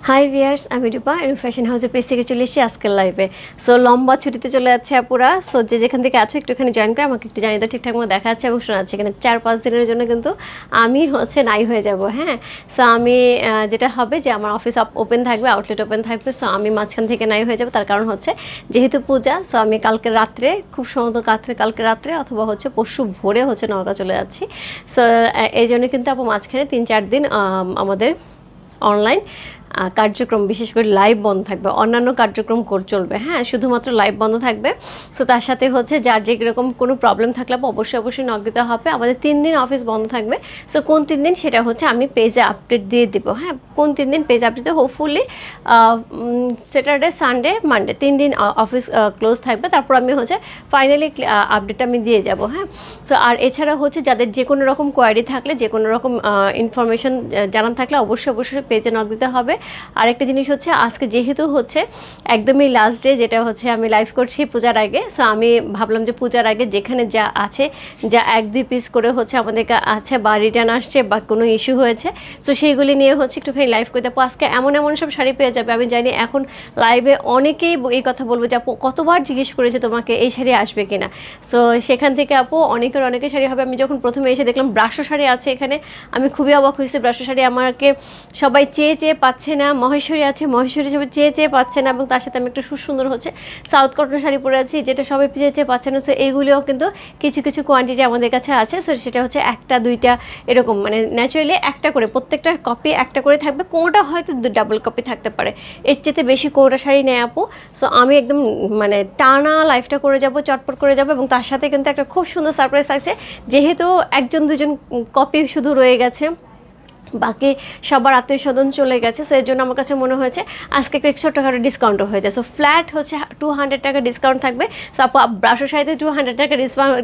High viewers, আমি রূপা fashion হাউসের page থেকে চলে এসেছি আজকের লাইভে। সো লম্বা ছুটিতে চলে যাচ্ছে আপুরা। সো যে যেখান থেকে আছো একটুখানি জয়েন করে আমাকে একটু জানিয়ে দাও ঠিকঠাক মতো দেখা যাচ্ছে এবং শোনা যাচ্ছে। এখানে 4-5 দিনের জন্য কিন্তু আমি নাই হয়ে যাব। হ্যাঁ, সো আমি যেটা হবে যে আমার অফিস ওপেন থাকবে, আউটলেট ওপেন থাকবে। সো আমি মাঝখান থেকে নাই হয়ে যাব। তার কারণ হচ্ছে যেহেতু পূজা, সো আমি কালকে রাত্রে খুব সম্ভবত কালকে রাত্রে অথবা পরশু ভোরে নওগাঁ চলে যাচ্ছি। সো এই জন্য কিন্তু আপু মাঝখানে 3-4 দিন আমাদের অনলাইন কার্যক্রম বিশেষ করে লাইভ বন্ধ থাকবে, অন্যান্য কার্যক্রম চলবে। হ্যাঁ, শুধুমাত্র লাইভ বন্ধ থাকবে। সো তার সাথে যার যেরকম কোনো প্রবলেম থাকলে অবশ্যই নক দিতে হবে। আমাদের 3 দিন অফিস বন্ধ থাকবে। সো কোন 3 দিন সেটা আমি পেজে আপডেট দিয়ে দিব। হ্যাঁ, কোন 3 দিন পেজ আপডেটে হোপফুলি স্যাটারডে, সানডে, মানডে 3 দিন অফিস ক্লোজ থাকবে। তারপর আমি ফাইনালি আপডেটটা আমি দিয়ে যাব। হ্যাঁ, সো আর এছাড়া যাদের যে কোনো রকম কোয়ারি থাকলে, যে কোনো রকম ইনফরমেশন জানার থাকলে অবশ্যই পেজে নক দিতে হবে। আরেকটা জিনিস আজকে যেহেতু একদমই লাস্ট ডে, যেটা আমি লাইভ করছি পূজার আগে। সো আমি ভাবলাম যে পূজার আগে যেখানে যা আছে, যা 1-2 পিস করে আমাদের আছে বা রিটার্ন আসছে বা কোনো ইস্যু হয়েছে, সো সেইগুলি নিয়ে একটুখানি লাইভ করতে। আপু আজকে এমন সব শাড়ি পেয়ে যাবে। আমি জানি এখন লাইভে অনেকেই এই কথা বলবো যে আপু কতবার জিজ্ঞেস করেছে তোমাকে এই শাড়ি আসবে কিনা। সো সেখান থেকে আপু অনেকের শাড়ি হবে। আমি যখন প্রথমে এসে দেখলাম ব্রাশো শাড়ি আছে এখানে, আমি খুবই অবাক হয়েছি। ব্রাশো শাড়ি আমাকে সবাই চেয়ে পাচ্ছে না। মহেশ্বরী আছে, মহেশ্বরী সবাই চেয়ে পাচ্ছে না। এবং তার সাথে আমি একটা সুন্দর সাউথ কটন শাড়ি পরে আছি, যেটা সবাই চেয়ে পাচ্ছে না। সো এইগুলিও কিন্তু কিছু কোয়ান্টিটি আমাদের কাছে আছে। সো সেটা 1-2টা এরকম, মানে ন্যাচারালি একটা করে, প্রত্যেকটা কপি একটা করে থাকবে। কোনোটা হয়তো ডাবল কপি থাকতে পারে, এর চেয়ে বেশি কোনোটা শাড়ি নেয় আপু। সো আমি একদম টানা লাইফটা করে যাব, চটপট করে যাব। এবং তার সাথে কিন্তু একটা খুব সুন্দর সারপ্রাইজ থাকছে। যেহেতু 1-2জন কপি শুধু রয়ে গেছে, বাকি সবার আত্মীয় স্বজন চলে গেছে। সো এর জন্য আমার কাছে মনে হয়েছে আজকে একটা 100 টাকার ডিসকাউন্টও হয়ে যায়। সো ফ্ল্যাট 200 টাকা ডিসকাউন্ট থাকবে। সো আপু ব্রাশো শাড়িতে 200 টাকা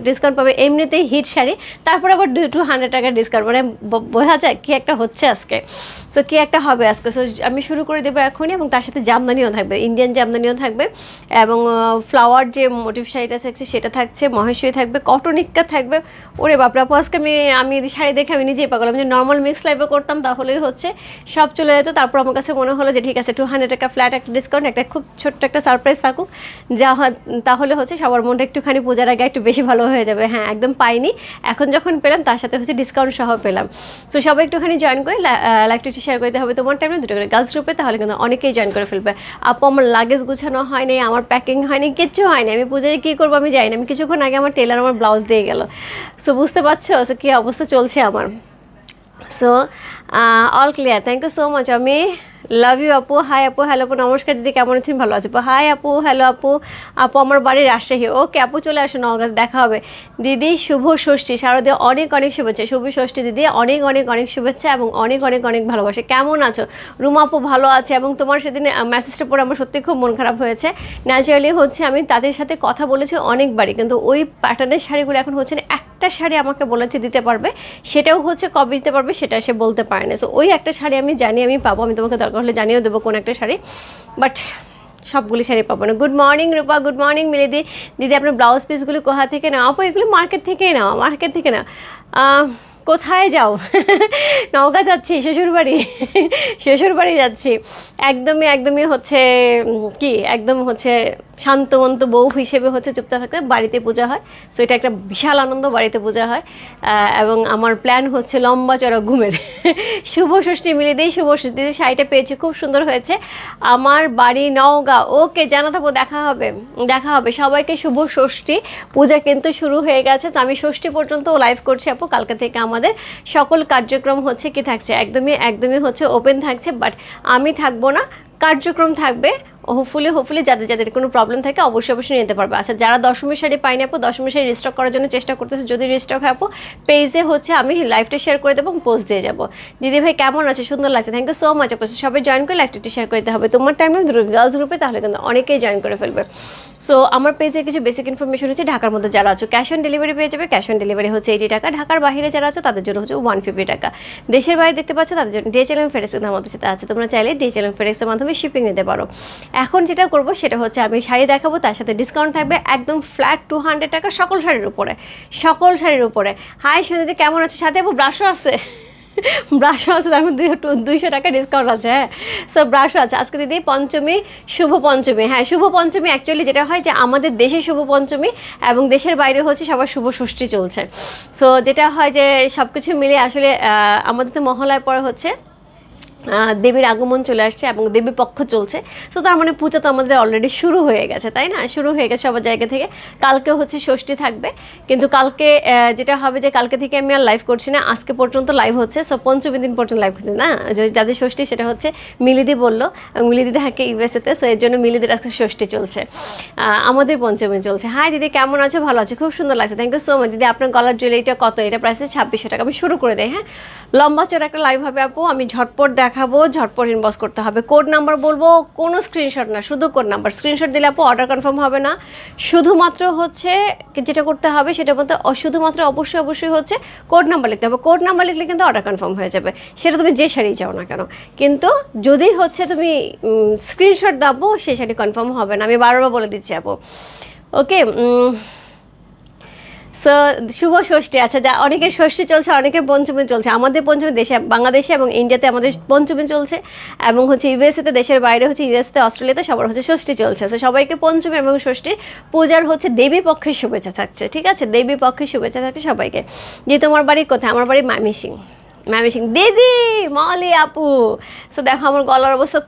ডিসকাউন্ট পাবে, এমনিতেই হিট শাড়ি, তারপর আবার 200 টাকা ডিসকাউন্ট। মানে বোঝা যায় কি একটা হচ্ছে আজকে। সো কি একটা হবে আজকে। সো আমি শুরু করে দেবো এখনই। এবং তার সাথে জামদানিও থাকবে, ইন্ডিয়ান জামদানিও থাকবে। এবং ফ্লাওয়ার যে মোটিভ শাড়িটা থাকছে সেটা থাকছে, মহেশ্বরী থাকবে, কটনিক্কা থাকবে। ওরে বাপরে আপু আজকে আমি শাড়ি দেখে আমি নিজেই পাগল। আমি যে নর্মাল মিক্স লাইভে করতাম তাহলেই সব চলে যেত। তারপর আমার কাছে মনে হলো যে ঠিক আছে 200 টাকা ফ্ল্যাট একটা ডিসকাউন্ট, একটা খুব ছোট্ট একটা সারপ্রাইজ থাকুক, যা তাহলে সবার মনটা একটুখানি পূজার আগে একটু বেশি ভালো হয়ে যাবে। হ্যাঁ, একদম পাইনি, এখন যখন পেলাম তার সাথে ডিসকাউন্ট সহ পেলাম। সো সবাই একটুখানি জয়েন করে লাইভটা একটু শেয়ার করতে হবে তোমার টাইমে 2টা করে গার্লস গ্রুপে, তাহলে কিন্তু অনেকেই জয়েন করে ফেলবে। আপু আমার লাগেজ গুছানো হয়নি, আমার প্যাকিং হয়নি, কিচ্ছু হয়নি। আমি পূজায় কী করবো আমি জানি না। আমি কিছুক্ষণ আগে আমার টেলার আমার ব্লাউজ দিয়ে গেল। সো বুঝতে পারছো সো কী অবস্থা চলছে আমার। So all clear, thank you so much. আমি লাভ ইউ আপু। হাই আপু, হ্যালো আপু, নমস্কার দিদি, কেমন আছেন? ভালো আছে আপু। হাই আপু, হ্যালো আপু। আপু আমার বাড়ি রাজশাহী। ওকে আপু, চলে আসো, নওগাঁ দেখা হবে। দিদি শুভ ষষ্ঠী, শারদীয় অনেক শুভেচ্ছা। শুভ ষষ্ঠী দিদি, অনেক শুভেচ্ছা এবং অনেক ভালোবাসে। কেমন আছো? রুমা আপু ভালো আছে। এবং তোমার সেদিন মেসেজটা পড়ে আমার সত্যি খুব মন খারাপ হয়েছে। ন্যাচারালি আমি তাদের সাথে কথা বলেছি অনেকবারই, কিন্তু ওই প্যাটার্নের শাড়িগুলো এখন না। একটা শাড়ি আমাকে বলেছে দিতে পারবে, সেটাও কবে দিতে পারবে সেটা সে বলতে পারে না। সো ওই একটা শাড়ি আমি জানি আমি পাবো, আমি তোমাকে দরকার হলে জানিয়েও দেবো কোন একটা শাড়ি, বাট সবগুলি শাড়ি পাবো না। গুড মর্নিং রূপা, গুড মর্নিং মিলিদি। দিদি আপনার ব্লাউজ পিসগুলো কোথা থেকে নাও? আপু এগুলো মার্কেট থেকে না। কোথায় যাও? নওগাঁ যাচ্ছি, শ্বশুরবাড়ি যাচ্ছি। একদমই কি একদম শান্তমন্ত বউ হিসেবে চুপচাপ থাকতে। বাড়িতে পূজা হয়, সো এটা একটা বিশাল আনন্দ, বাড়িতে পূজা হয়। এবং আমার প্ল্যান লম্বা চড়া ঘুমের। শুভ ষষ্ঠী মিলে দিই, শুভ ষষ্ঠী দিদি, শাড়িটা পেয়েছি, খুব সুন্দর হয়েছে। আমার বাড়ি নওগাঁ। ওকে জানা থাকবো, দেখা হবে। সবাইকে শুভ ষষ্ঠী। পূজা কিন্তু শুরু হয়ে গেছে, তো আমি ষষ্ঠী পর্যন্ত লাইভ করছি আপু। কালকে থেকে আমাদের সকল কার্যক্রম কি থাকছে, একদমই ওপেন থাকছে। বাট আমি থাকবো না, কার্যক্রম থাকবে হোপফুলি যাদের যাদের কোনো প্রবলেম থাকে অবশ্যই নিতে পারবে। আচ্ছা, যারা দশমীর শাড়ি পাইনি আপু, দশমীর শাড়ি রিস্টক করার জন্য চেষ্টা করতেছে, যদি রিস্টক হয় আপু পেজে হচ্ছে আমি লাইভটা শেয়ার করে দেবো, পোস্ট দিয়ে যাবো। দিদি ভাই কেমন আছে, সুন্দর লাগছে, থ্যাংক ইউ সো মাচ আপু। সবাই জয়েন করে লাইভটা শেয়ার করতে হবে তোমার টাইমে গার্লস গ্রুপে, তাহলে কিন্তু অনেকেই জয়েন করে ফেলবে। সো আমার পেজে কিছু বেসিক ইনফরমেশন হচ্ছে, ঢাকার মধ্যে যারা আছো ক্যাশ অন ডেলিভারি পেয়ে যাবে। ক্যাশ অন ডেলিভারি হচ্ছে 80 টাকা। ঢাকার বাইরে যারা আছো তাদের জন্য হচ্ছে 150 টাকা। দেশের বাইরে দেখতে পাচ্ছ তাদের জন্য DHL ফেডেক্স আমাদের সাথে আছে, তোমরা চাইলে DHL ফেডেক্সের মাধ্যমে শিপিং নিতে পারো। এখন যেটা করবো সেটা হচ্ছে আমি শাড়ি দেখাবো, তার সাথে ডিসকাউন্ট থাকবে একদম ফ্ল্যাট 200 টাকা সকল শাড়ির উপরে। হাই সুনিদি কেমন আছে, সাথে আপু ব্রাশও আছে তার মধ্যে 200 টাকা ডিসকাউন্ট আছে। হ্যাঁ, সো ব্রাশও আছে। আজকে দিদি পঞ্চমী, শুভ পঞ্চমী। হ্যাঁ, শুভ পঞ্চমী অ্যাকচুয়ালি যেটা হয় যে আমাদের দেশে শুভ পঞ্চমী এবং দেশের বাইরে হচ্ছে সবার শুভ ষষ্ঠী চলছে। সো যেটা হয় যে সব কিছু মিলে আসলে আমাদের তো মহালয়ার পরে হচ্ছে দেবীর আগমন চলে আসছে এবং দেবী পক্ষ চলছে। সো তার মানে পূজা তো আমাদের অলরেডি শুরু হয়ে গেছে, তাই না? শুরু হয়ে গেছে সবার জায়গা থেকে। কালকে হচ্ছে ষষ্ঠী থাকবে, কিন্তু কালকে যেটা হবে যে কালকে থেকে আমি আর লাইভ করছি না, আজকে পর্যন্ত লাইভ হচ্ছে। সো পঞ্চমী দিন পর্যন্ত লাইভ হচ্ছে না, যাদের ষষ্ঠী সেটা হচ্ছে মিলিদি বললো, মিলিদি থাকে ইউএসএতে। সো এর জন্য মিলিদির আজকে ষষ্ঠী চলছে, আমাদের পঞ্চমী চলছে। হাই দিদি কেমন আছো, ভালো আছো, খুব সুন্দর লাগছে, থ্যাংক ইউ সো মাচ। দিদি আপনার গলার জুয়েলারিটা কত? এটা প্রাইস 2600 টাকা। আমি শুরু করে দেই। হ্যাঁ, লম্বা চড়া একটা লাইভ হবে আপু, আমি ঝটপট দেখাবো, ঝটপট ইনবক্স করতে হবে। কোড নাম্বার বলবো, কোনো স্ক্রিনশট না, শুধু কোড নাম্বার। স্ক্রিনশট দিলে আপু অর্ডার কনফার্ম হবে না, শুধুমাত্র হচ্ছে যেটা করতে হবে সেটা বলতে শুধুমাত্র অবশ্যই হচ্ছে কোড নাম্বার লিখতে হবে। কোড নাম্বার লিখলে কিন্তু অর্ডার কনফার্ম হয়ে যাবে, সেটা তুমি যে শাড়ি চাও না কেন। কিন্তু যদি হচ্ছে তুমি স্ক্রিনশট দাও সেই শাড়ি কনফার্ম হবে না, আমি বারবার বলে দিচ্ছি আপু। ওকে, সো শুভ ষষ্ঠী। আচ্ছা, যা অনেকের ষষ্ঠী চলছে, অনেকের পঞ্চমী চলছে। আমাদের পঞ্চমী দেশে, বাংলাদেশে এবং ইন্ডিয়াতে আমাদের পঞ্চমী চলছে, এবং হচ্ছে ইউএসএতে, দেশের বাইরে হচ্ছে ইউএসএতে, অস্ট্রেলিয়াতে সবার হচ্ছে ষষ্ঠী চলছে। সো সবাইকে পঞ্চমী এবং ষষ্ঠীর পূজার হচ্ছে দেবী পক্ষের শুভেচ্ছা থাকছে, ঠিক আছে? দেবী পক্ষের শুভেচ্ছা থাকছে সবাইকে। যে তোমার বাড়ি কোথায়? আমার বাড়ি ময়মনসিংহ। দিদি মলি আপু। সো দেখো আমার গলার অবস্থা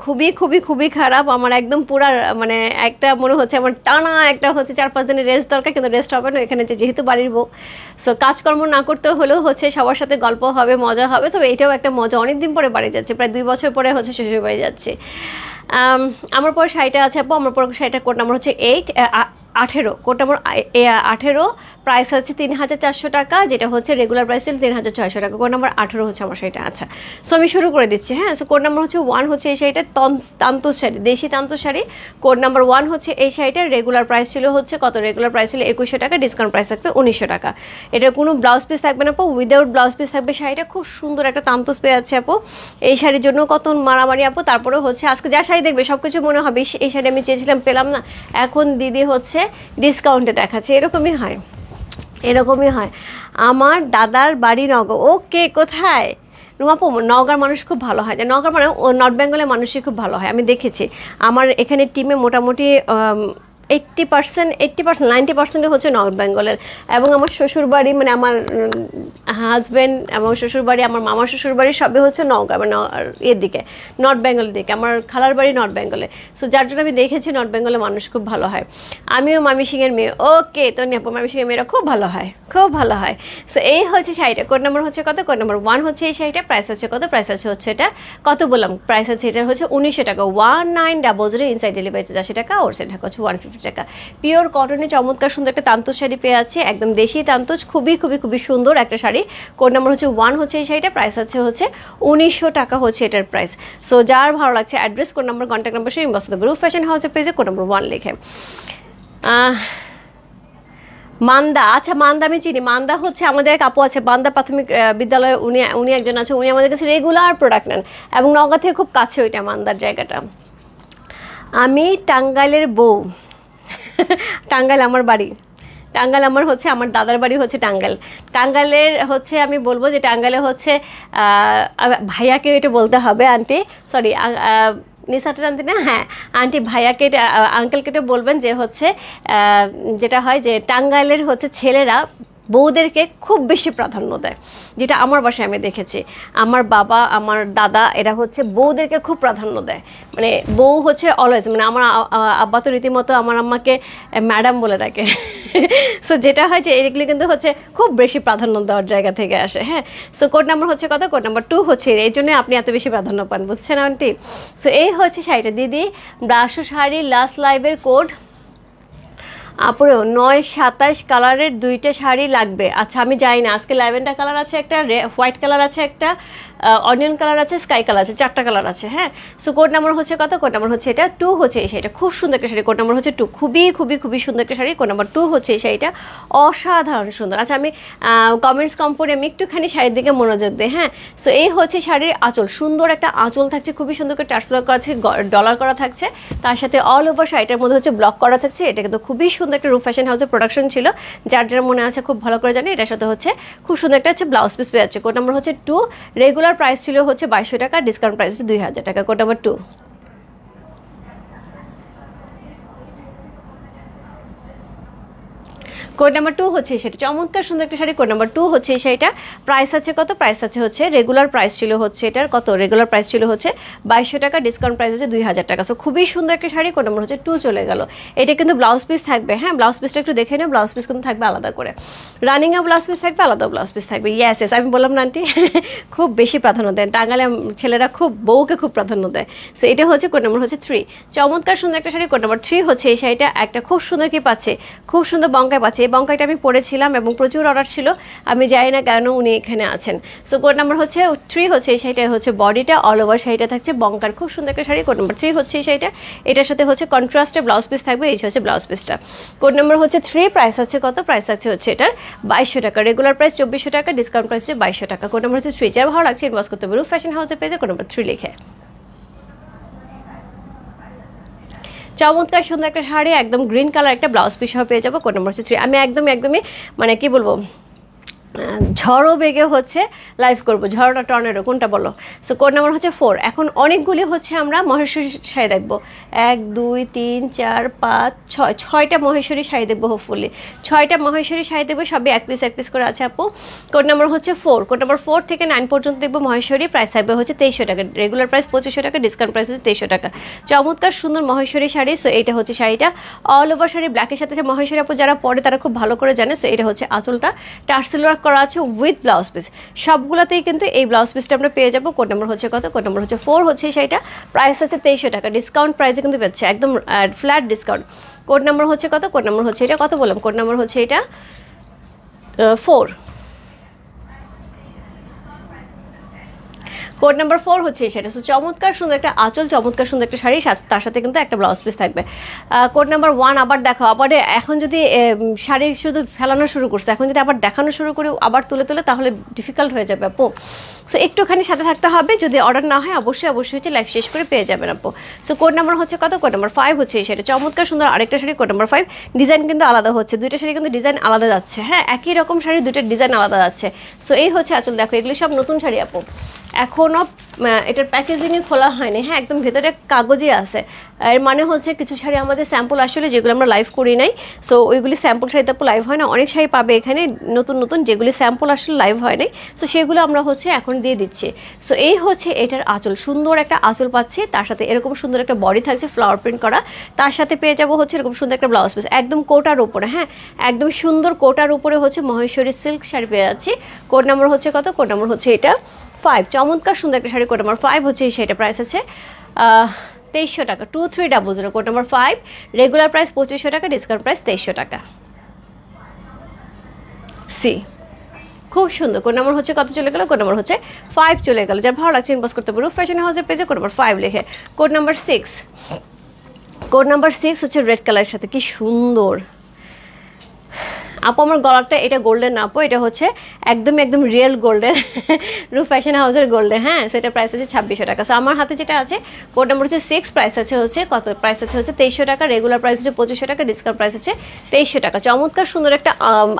খুবই খারাপ। আমার একদম পুরা মানে একটা মনে হচ্ছে আমার টানা একটা হচ্ছে 4-5 দিনের রেস্ট দরকার, কিন্তু রেস্ট হবে না এখানে, যেহেতু বাড়ির বউ। সো কাজকর্ম না করতে হলেও হচ্ছে সবার সাথে গল্প হবে, মজা হবে। তবে এটাও একটা মজা, অনেকদিন পরে বাড়ি যাচ্ছে, প্রায় 2 বছর পরে হচ্ছে শ্বশুর বাড়ি যাচ্ছে। আমার পর শাড়িটা আছে আপু, আমার পর শাড়িটা কোড নাম্বার হচ্ছে 18, কোড নাম্বার 18, প্রাইস হচ্ছে 3400 টাকা, যেটা হচ্ছে রেগুলার প্রাইস ছিল 3600 টাকা। কোড নাম্বার 18 হচ্ছে আমার শাড়িটা। আচ্ছা, সো আমি শুরু করে দিচ্ছি। হ্যাঁ, সো কোড নাম্বার হচ্ছে 1 হচ্ছে এই শাড়িটা, তান্তোস শাড়ি, দেশি তান্তোস শাড়ি। কোড নাম্বার 1 হচ্ছে এই শাড়িটার রেগুলার প্রাইস ছিল হচ্ছে কত? রেগুলার প্রাইস ছিল 2100 টাকা, ডিসকাউন্ট প্রাইস থাকবে 1900 টাকা। এটার কোনো ব্লাউজ পিস থাকবে না আপু, উইদাউট ব্লাউজ পিস থাকবে শাড়িটা। খুব সুন্দর একটা তান্তোস পেয়ে যাচ্ছে আপু। এই শাড়ির জন্য কত মারামারি আপু। তারপরে হচ্ছে আজকে যা শাড়ি দেখবে সব কিছু মনে হবে এই শাড়ি আমি চেয়েছিলাম পেলাম না, এখন দিদি হচ্ছে ডিসকাউন্টে দেখাচ্ছে। এরকমই হয়। আমার দাদার বাড়ি নগর। ওকে, কোথায়? রুমাপু, নওগাঁর মানুষ খুব ভালো হয়, নওগাঁর মানে নর্থ বেঙ্গলের মানুষই খুব ভালো হয়, আমি দেখেছি। আমার এখানে টিমে মোটামুটি 80%, 90% হচ্ছে নর্থ বেঙ্গলের। এবং আমার শ্বশুরবাড়ি মানে আমার হাজব্যান্ড এবং শ্বশুরবাড়ি, আমার মামার শ্বশুরবাড়ি সবই হচ্ছে নওগাঁ মানে এর দিকে, নর্থ বেঙ্গলের দিকে। আমার খালার বাড়ি নর্থ বেঙ্গলে। সো যার জন্য আমি দেখেছি নর্থ বেঙ্গলের মানুষ খুব ভালো হয়। আমিও ময়মনসিংহের মেয়ে। ওকে, তো নেপো ময়মনসিংহের মেয়েরা খুব ভালো হয়। সো এই হচ্ছে শাড়িটা, কোড নাম্বার হচ্ছে কত? কোড নাম্বার 1 হচ্ছে এই শাড়িটা, প্রাইস হচ্ছে কত? প্রাইস হচ্ছে এটা কত বললাম? প্রাইস আছে এটা হচ্ছে 1900 টাকা, 1900, ইনসাইড ডেলিভারি 80 টাকা, ওর সেটা হচ্ছে 150 টাকা। পিওর কটনে চমৎকার সুন্দর একটা তান্তোস শাড়ি পেয়ে আছে, একদম দেশি তান্তোস, খুবই সুন্দর একটা শাড়ি। কোড নাম্বার হচ্ছে 1 হচ্ছে এই শাড়িটা, প্রাইস হচ্ছে 1900 টাকা হচ্ছে এটার প্রাইস। সো যার ভালো লাগছে address, code number, contact number সে ইনবক্স করবে। রূপ ফ্যাশন হাউসের পেজে কোড নাম্বার 1 লিখে। মান্দা, আচ্ছা মান্দা আমি চিনি। মান্দা হচ্ছে আমাদের এক আপু আছে মান্দা প্রাথমিক বিদ্যালয়ে, উনি একজন আছে, উনি আমাদের কাছে রেগুলার প্রোডাক্ট নেন এবং নওগাঁ থেকে খুব কাছে ওইটা মান্দার জায়গাটা। আমি টাঙ্গাইলের বউ। টাঙ্গাইল আমার বাড়ি, টাঙ্গাইল আমার হচ্ছে, আমার দাদার বাড়ি হচ্ছে টাঙ্গাইলের হচ্ছে, আমি বলবো যে টাঙ্গাইলে হচ্ছে ভাইয়াকে এটা বলতে হবে, আন্টি সরি নিসাটার আন্টি না, হ্যাঁ আন্টি, ভাইয়াকে আঙ্কেলকে এটা বলবেন যে হচ্ছে যেটা হয় যে টাঙ্গাইলের হচ্ছে ছেলেরা বউদেরকে খুব বেশি প্রাধান্য দেয়, যেটা আমার বাসায় আমি দেখেছি। আমার বাবা, আমার দাদা এরা হচ্ছে বউদেরকে খুব প্রাধান্য দেয়। মানে বউ হচ্ছে অলওয়েজ, মানে আমার আব্বা তো রীতিমতো আমার আম্মাকে ম্যাডাম বলে ডাকে। সো যেটা হয় যে এগুলি কিন্তু হচ্ছে খুব বেশি প্রাধান্য দেওয়ার জায়গা থেকে আসে। হ্যাঁ, সো কোড নাম্বার হচ্ছে কত? কোড নাম্বার 2 হচ্ছে, এই জন্য আপনি এত বেশি প্রাধান্য পান, বুঝছেন আন্টি? সো এই হচ্ছে শাড়িটা। দিদি ব্রাশো শাড়ি লাস্ট লাইভের কোড আপুরেও 9-27 কালারের 2টা শাড়ি লাগবে। আচ্ছা আমি জানি না, আজকে ল্যাভেন্ডার কালার আছে একটা, হোয়াইট কালার আছে একটা, অনিয়ন কালার আছে, স্কাই কালার আছে, 4টা কালার আছে। হ্যাঁ, সো কোড নাম্বার হচ্ছে কত? কোড নাম্বার হচ্ছে এটা 2 হচ্ছে এই শাড়িটা, খুব সুন্দর একটা শাড়ি। কোড নাম্বার হচ্ছে 2, খুবই খুবই খুবই সুন্দর একটা শাড়ি। কোড নাম্বার 2 হচ্ছে এই শাড়িটা, অসাধারণ সুন্দর। আচ্ছা আমি কমেন্টস কম করে আমি একটুখানি শাড়ির দিকে মনোযোগ দিই। হ্যাঁ, সো এই হচ্ছে শাড়ির আঁচল, সুন্দর একটা আঁচল থাকছে, খুবই সুন্দর করে টার্সেল করা থাকছে, ডলার করা থাকছে, তার সাথে অল ওভার শাড়িটার মধ্যে হচ্ছে ব্লক করা থাকছে। এটা কিন্তু খুবই সুন্দর একটা রূপ ফ্যাশন হাউসের প্রোডাকশন ছিল, যার যার মনে আছে খুব ভালো করে জানি। এটার সাথে হচ্ছে খুব সুন্দর একটা হচ্ছে ব্লাউজ পিস পেয়ে যাচ্ছে। কোড নাম্বার হচ্ছে 2, রেগুলার প্রাইস ছিল হচ্ছে 2200 টাকা, ডিসকাউন্ট প্রাইস হচ্ছে 2000 টাকা। Code number 2। কোড নাম্বার 2 হচ্ছে সেটা, চমৎকার সুন্দর একটা শাড়ি। কোড নাম্বার 2 হচ্ছে এই শাড়িটা, প্রাইস আছে কত? প্রাইস আছে হচ্ছে রেগুলার প্রাইস ছিল হচ্ছে এটার কত? রেগুলার প্রাইস ছিল হচ্ছে 2200 টাকা, ডিসকাউন্ট প্রাইস হচ্ছে 2000 টাকা। সো খুবই সুন্দর একটা শাড়ি। কোড নাম্বার হচ্ছে 2 চলে গেল। এটা কিন্তু ব্লাউজ পিস থাকবে। হ্যাঁ, ব্লাউজ পিসটা একটু দেখে নিও, ব্লাউজ পিস কিন্তু থাকবে আলাদা করে, রানিংয়ে ব্লাউজ পিস থাকবে, আলাদা ব্লাউজ পিস থাকবে। ইয়েস ইয়েস, আমি বললাম না আন্টি, খুব বেশি প্রাধান্য দেন টাঙ্গালে ছেলেরা, খুব বউকে খুব প্রাধান্য দেয়। সো এটা হচ্ছে কোড নাম্বার হচ্ছে 3, চমৎকার সুন্দর একটা শাড়ি। কোড নাম্বার 3 হচ্ছে এই শাড়িটা, একটা খুব সুন্দর কি পাচ্ছে, খুব সুন্দর বঙ্কায় পাচ্ছে। এই বঙ্কাইটা আমি পরেছিলাম এবং প্রচুর অর্ডার ছিল, আমি জানি না কেন উনি এখানে আছেন। সো কোড নাম্বার হচ্ছে 3 হচ্ছে এই শাড়িটা, হচ্ছে বডিটা অল ওভার শাড়িটা থাকছে বঙ্কার, খুব সুন্দর একটা শাড়ি। কোড নাম্বার 3 হচ্ছে এই শাড়িটা, এটার সাথে হচ্ছে কন্ট্রাস্টে ব্লাউজ পিস থাকবে, এই হচ্ছে ব্লাউজ পিসটা। কোড নাম্বার হচ্ছে 3, প্রাইস আছে কত? প্রাইস আছে হচ্ছে এটার 2200 টাকা, রেগুলার প্রাইস 2400 টাকা, ডিসকাউন্ট প্রাইস হচ্ছে 2200 টাকা। কোড নাম্বার হচ্ছে 3, যার ভালো লাগছে ইনবক্স করতে হবে রূপ ফ্যাশন হাউসের পেজে কোড নাম্বার 3 লিখে। চমৎকার সুন্দর একটা শাড়ি, একদম গ্রিন কালার একটা ব্লাউজ পিস সহ পেয়ে যাবো। কোড নাম্বার হচ্ছে 3। আমি একদমই মানে কি বলবো, ঝড়ো বেগে হচ্ছে লাইভ করবো, ঝড়টা টর্নেডো কোনটা বলো? সো কোড নাম্বার হচ্ছে 4। এখন অনেকগুলি হচ্ছে আমরা মহেশ্বরী শাড়ি দেখবো, 1 2 3 4 5 6, 6টা মহেশ্বরী শাড়ি দেখবো। হোপফুলি 6টা মহেশ্বরী শাড়ি দেখবো, সবই এক পিস করে আছে আপু। কোড নাম্বার হচ্ছে 4, কোড নাম্বার 4 থেকে 9 পর্যন্ত দেখবো মহেশ্বরী, প্রাইস থাকবে হচ্ছে 2300 টাকা, রেগুলার প্রাইস 2500 টাকা, ডিসকাউন্ট প্রাইস হচ্ছে 2300 টাকা। চমৎকার সুন্দর মহেশ্বরী শাড়ি। সো এইটা হচ্ছে শাড়িটা, অল ওভার শাড়ি ব্ল্যাকের সাথে মহেশ্বরী আপু যারা পরে তারা খুব ভালো করে জানে। সো এটা হচ্ছে আঁচলটা টার্সেল ওয়ার্ক করা আছে উইথ ব্লাউজ পিস, সবগুলোতেই কিন্তু এই ব্লাউজ পিসটা আমরা পেয়ে যাবো। কোড নাম্বার হচ্ছে কত? কোড নাম্বার হচ্ছে 4 হচ্ছে শাড়িটা, প্রাইস আছে 2300 টাকা, ডিসকাউন্ট প্রাইসে কিন্তু পাচ্ছে একদম ফ্ল্যাট ডিসকাউন্ট। কোড নাম্বার হচ্ছে কত? কোড নাম্বার হচ্ছে এটা, কত বললাম? কোড নাম্বার হচ্ছে এটা 4। কোড নাম্বার 4 হচ্ছে সেটা। সো চমৎকার সুন্দর একটা আঁচল, চমৎকার সুন্দর একটা শাড়ি, তার সাথে কিন্তু একটা ব্লাউজ পিস থাকবে। কোড নাম্বার 1 আবার দেখাও, আবার এখন যদি শাড়ি শুধু ফেলানো শুরু করছে, এখন যদি আবার দেখানো শুরু করি আবার তুলে তাহলে ডিফিকাল্ট হয়ে যাবে আপু। সো একটুখানি সাথে থাকতে হবে, যদি অর্ডার না হয় অবশ্যই হচ্ছে লাইভ শেষ করে পেয়ে যাবেন আপু। সো কোড নাম্বার হচ্ছে কত? কোড নাম্বার 5 হচ্ছে এই শাড়ি, চমৎকার সুন্দর আরেকটা শাড়ি। কোড নাম্বার 5, ডিজাইন কিন্তু আলাদা হচ্ছে, দুইটা শাড়ি কিন্তু ডিজাইন আলাদা যাচ্ছে। হ্যাঁ, একই রকম শাড়ি দুইটা ডিজাইন আলাদা যাচ্ছে। সো এই হচ্ছে আঁচল, দেখো এগুলো সব নতুন শাড়ি আপু, এখনও এটার প্যাকেজিংই খোলা হয়নি। হ্যাঁ, একদম ভেতরে কাগজই আছে। এর মানে হচ্ছে কিছু শাড়ি আমাদের স্যাম্পল আসলে যেগুলো আমরা লাইভ করি নাই, সো ওইগুলি স্যাম্পল শাড়িতে আপু লাইভ হয় না। অনেক শাড়ি পাবে এখানে নতুন যেগুলি স্যাম্পল আসলে লাইভ হয় নাই, সো সেগুলো আমরা হচ্ছে এখন দিয়ে দিচ্ছি। সো এই হচ্ছে এটার আঁচল, সুন্দর একটা আঁচল পাচ্ছি, তার সাথে এরকম সুন্দর একটা বডি থাকছে ফ্লাওয়ার প্রিন্ট করা, তার সাথে পেয়ে যাবো হচ্ছে এরকম সুন্দর একটা ব্লাউজ পিস, একদম কোটার উপরে। হ্যাঁ, একদম সুন্দর কোটার উপরে হচ্ছে মহেশ্বরী সিল্ক শাড়ি পেয়ে যাচ্ছি। কোড নাম্বার হচ্ছে কত? কোড নাম্বার হচ্ছে এটা 5, চমৎকার সুন্দর একটা শাড়ি। কোড নাম্বার 5 হচ্ছে সেটা, প্রাইস আছে 2300 টাকা, 2300। কোড নাম্বার 5, রেগুলার প্রাইস 2500 টাকা, ডিসকাউন্ট প্রাইস 2300 টাকা। সি খুব সুন্দর। কোড নাম্বার হচ্ছে কত চলে গেল? কোড নাম্বার হচ্ছে 5 চলে গেল। যার ভালো লাগছে ইনবক্স করতে পারো ফ্যাশন হাউসের পেজে কোড নাম্বার 5 লিখে। কোড নাম্বার 6, কোড নাম্বার 6 হচ্ছে রেড কালারের সাথে, কি সুন্দর আপু। আমার গলাটা এটা গোল্ডেন না আপু, এটা হচ্ছে একদম রিয়েল গোল্ডেন, রূপ ফ্যাশন হাউসের গোল্ডেন। হ্যাঁ, সেটা প্রাইস আছে 2600 টাকা। সো আমার হাতে যেটা আছে কোড নাম্বার হচ্ছে 6, প্রাইস আছে হচ্ছে কত? প্রাইস আছে হচ্ছে 2300 টাকা, রেগুলার প্রাইস হচ্ছে 2500 টাকা, ডিসকাউন্ট প্রাইস হচ্ছে 2300 টাকা। চমৎকার সুন্দর একটা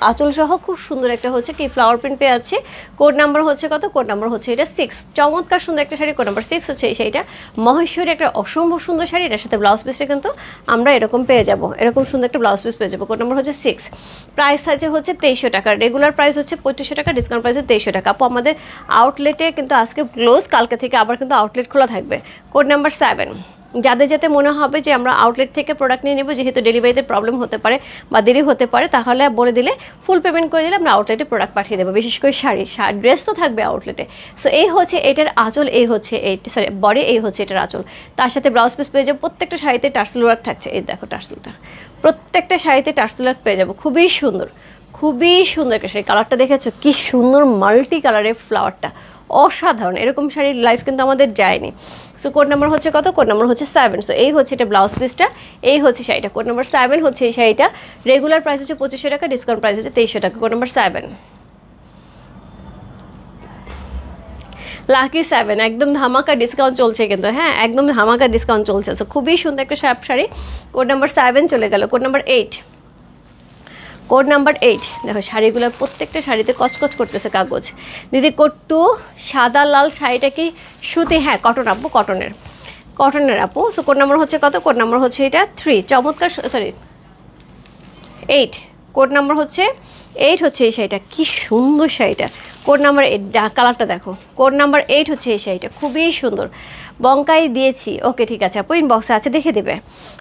আঁচল সহ খুব সুন্দর একটা হচ্ছে কি ফ্লাওয়ার প্রিন্ট পেয়ে আছে। কোড নাম্বার হচ্ছে কত? কোড নাম্বার হচ্ছে এটা 6, চমৎকার সুন্দর একটা শাড়ি। কোড নাম্বার 6 হচ্ছে এই শাড়িটা, মহেশ্বরী একটা অসম্ভব সুন্দর শাড়ি, এটার সাথে ব্লাউজ পিসটা কিন্তু আমরা এরকম পেয়ে যাবো, এরকম সুন্দর একটা ব্লাউজ পিস পেয়ে যাবো। কোড নাম্বার হচ্ছে 6, প্রাইস প্রাইস আছে হচ্ছে 2300 টাকা, রেগুলার প্রাইস হচ্ছে 2500 টাকা, ডিসকাউন্ট প্রাইস হচ্ছে 2300 টাকা। আপু আমাদের আউটলেটে কিন্তু আজকে ক্লোজ, কালকে থেকে আবার কিন্তু আউটলেট খোলা থাকবে। কোড নাম্বার 7, যাদের যাতে মনে হবে যে আমরা আউটলেট থেকে প্রোডাক্ট নিয়ে নেব, যেহেতু ডেলিভারিতে প্রবলেম হতে পারে বা দেরি হতে পারে, তাহলে বলে দিলে ফুল পেমেন্ট করে দিলে আমরা আউটলেটে প্রোডাক্ট পাঠিয়ে দেবো, বিশেষ করে শাড়ি ড্রেস তো থাকবে আউটলেটে। সো এই হচ্ছে এটার আঁচল, এই হচ্ছে এই সরি বডি, এই হচ্ছে এটার আঁচল। তার সাথে ব্লাউজ পিস পেয়ে যাবো, প্রত্যেকটা শাড়িতে টার্সেল ওয়ার্ক থাকছে। এই দেখো টার্সেলটা, প্রত্যেকটা শাড়িতে টার্সেল ওয়ার্ক পেয়ে যাবো। খুবই সুন্দর, খুবই সুন্দর একটা শাড়ি। কালারটা দেখেছো কি সুন্দর, মাল্টি কালারের ফ্লাওয়ারটা অসাধারণ। এরকম শাড়ির লাইফ কিন্তু আমাদের যায়নি। সো কোড নাম্বার হচ্ছে কত? কোড নাম্বার হচ্ছে 7। সো এই হচ্ছে এটা ব্লাউজ পিসটা, এই হচ্ছে শাড়িটা। কোড নাম্বার 7 হচ্ছে এই শাড়িটা। রেগুলার প্রাইস হচ্ছে 2500 টাকা, ডিসকাউন্ট প্রাইস হচ্ছে 2300 টাকা। কোড নাম্বার 7, লাকি 7, একদম ধামাকা ডিসকাউন্ট চলছে কিন্তু, হ্যাঁ একদম ধামাকা ডিসকাউন্ট চলছে। সো খুবই সুন্দর একটা শাড়ি। কোড নাম্বার 7 চলে গেল। Code number 8, code number 8। দেখো শাড়িগুলো প্রত্যেকটা শাড়িতে কচকচ করতেছে কাগজ। দিদি কোড 2, সাদা লাল শাড়িটা কি সুতি? হ্যাঁ কটন আপু, কটনের আপু। সো কোড নাম্বার হচ্ছে কত? কোড নাম্বার হচ্ছে এটা 3। চমৎকার, সরি 8। কোড নাম্বার হচ্ছে 8 হচ্ছে এই শাড়িটা, কি সুন্দর শাড়িটা। কোড নাম্বার 8, কালারটা দেখো। কোড নাম্বার 8 হচ্ছে এই শাড়িটা, খুবই সুন্দর। বঙ্কাই দিয়েছি, ওকে ঠিক আছে আপু, ইনবক্সে আছে দেখে দেবে।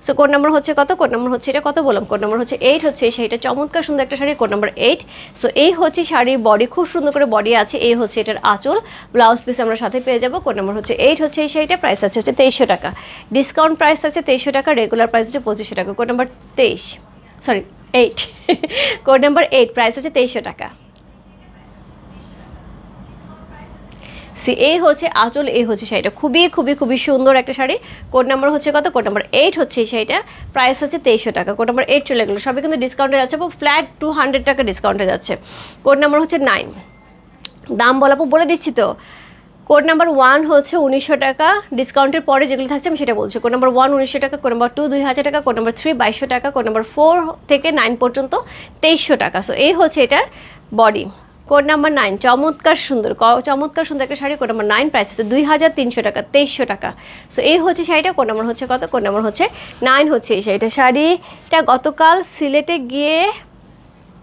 সো কোড নাম্বার হচ্ছে কত? কোড নাম্বার হচ্ছে এটা কত বললাম? কোড নাম্বার হচ্ছে 8 হচ্ছে এই শাড়িটা, চমৎকার সুন্দর একটা শাড়ি। Code number 8। সো এই হচ্ছে শাড়ির বডি, খুব সুন্দর করে বডি আছে। এই হচ্ছে এটার আঁচল, ব্লাউজ পিস আমরা সাথে পেয়ে যাবো। কোড নাম্বার হচ্ছে 8 হচ্ছে এই শাড়িটা। প্রাইস আছে হচ্ছে 2300 টাকা, ডিসকাউন্ট প্রাইস আছে 2300 টাকা, রেগুলার প্রাইস হচ্ছে 2500 টাকা। Code number 8 code number 8, price আছে 2300 টাকা। এই হচ্ছে আঁচল, এই হচ্ছে শাড়িটা, খুবই খুবই খুবই সুন্দর একটা শাড়ি। কোড নাম্বার হচ্ছে কত? কোড নাম্বার 8 হচ্ছে এই শাড়িটা, প্রাইস হচ্ছে 2300 টাকা। কোড নাম্বার 8 চলে গেলো, সবই কিন্তু ডিসকাউন্টে যাচ্ছে, ফ্ল্যাট 200 টাকা ডিসকাউন্টে যাচ্ছে। কোড নাম্বার হচ্ছে 9, দাম বলাপো বলে দিচ্ছি তো। কোড নাম্বার 1 হচ্ছে 1900 টাকা, ডিসকাউন্টের পরে যেগুলো থাকছে আমি সেটা বলছি। কোড নাম্বার 1 1900 টাকা, কোড নাম্বার 2 2000 টাকা, কোড নাম্বার 3 2200 টাকা, কোড নাম্বার 4 থেকে 9 পর্যন্ত 2300 টাকা। সো এই হচ্ছে এটা বডি। কোড নাম্বার 9, চমৎকার সুন্দর একটা শাড়ি। কোড নাম্বার 9, প্রাইস হচ্ছে 2300 টাকা, 2300 টাকা। সো এই হচ্ছে শাড়িটা। কোড নাম্বার হচ্ছে কত? কোড নাম্বার হচ্ছে 9 হচ্ছে এই শাড়িটা। শাড়িটা গতকাল সিলেটে গিয়ে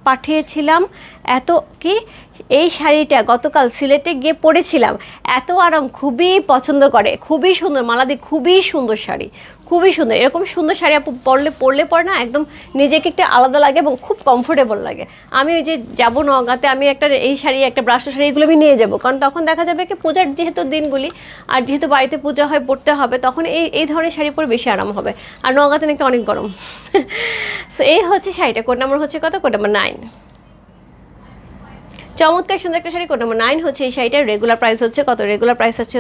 পাঠিয়েছিলাম, এত কি এই শাড়িটা গতকাল সিলেটে গিয়ে পরেছিলাম, এত আরাম, খুবই পছন্দ করে, খুবই সুন্দর। মালাদি খুবই সুন্দর শাড়ি, খুবই সুন্দর। এরকম সুন্দর শাড়ি আপু পরলে পরে না একদম নিজেকে একটা আলাদা লাগে এবং খুব কমফোর্টেবল লাগে। আমি ওই যে যাবো নওগাঁতে, আমি একটা এই শাড়ি, একটা ব্রাশ শাড়ি, এগুলো আমি নিয়ে যাবো, কারণ তখন দেখা যাবে কি পূজার যেহেতু দিনগুলি, আর যেহেতু বাড়িতে পূজা হয়, পড়তে হবে, তখন এই ধরনের শাড়ি পরে বেশি আরাম হবে। আর নওগাঁতে নাকি অনেক গরম। সো এই হচ্ছে শাড়িটা। কোড নাম্বার হচ্ছে কত? কোড নাম্বার 9, চমৎকার সুন্দর একটা শাড়ি। কোড নাম্বার 9 হচ্ছে এই শাড়িটার। রেগুলার প্রাইস হচ্ছে কত? রেগুলার প্রাইস হচ্ছে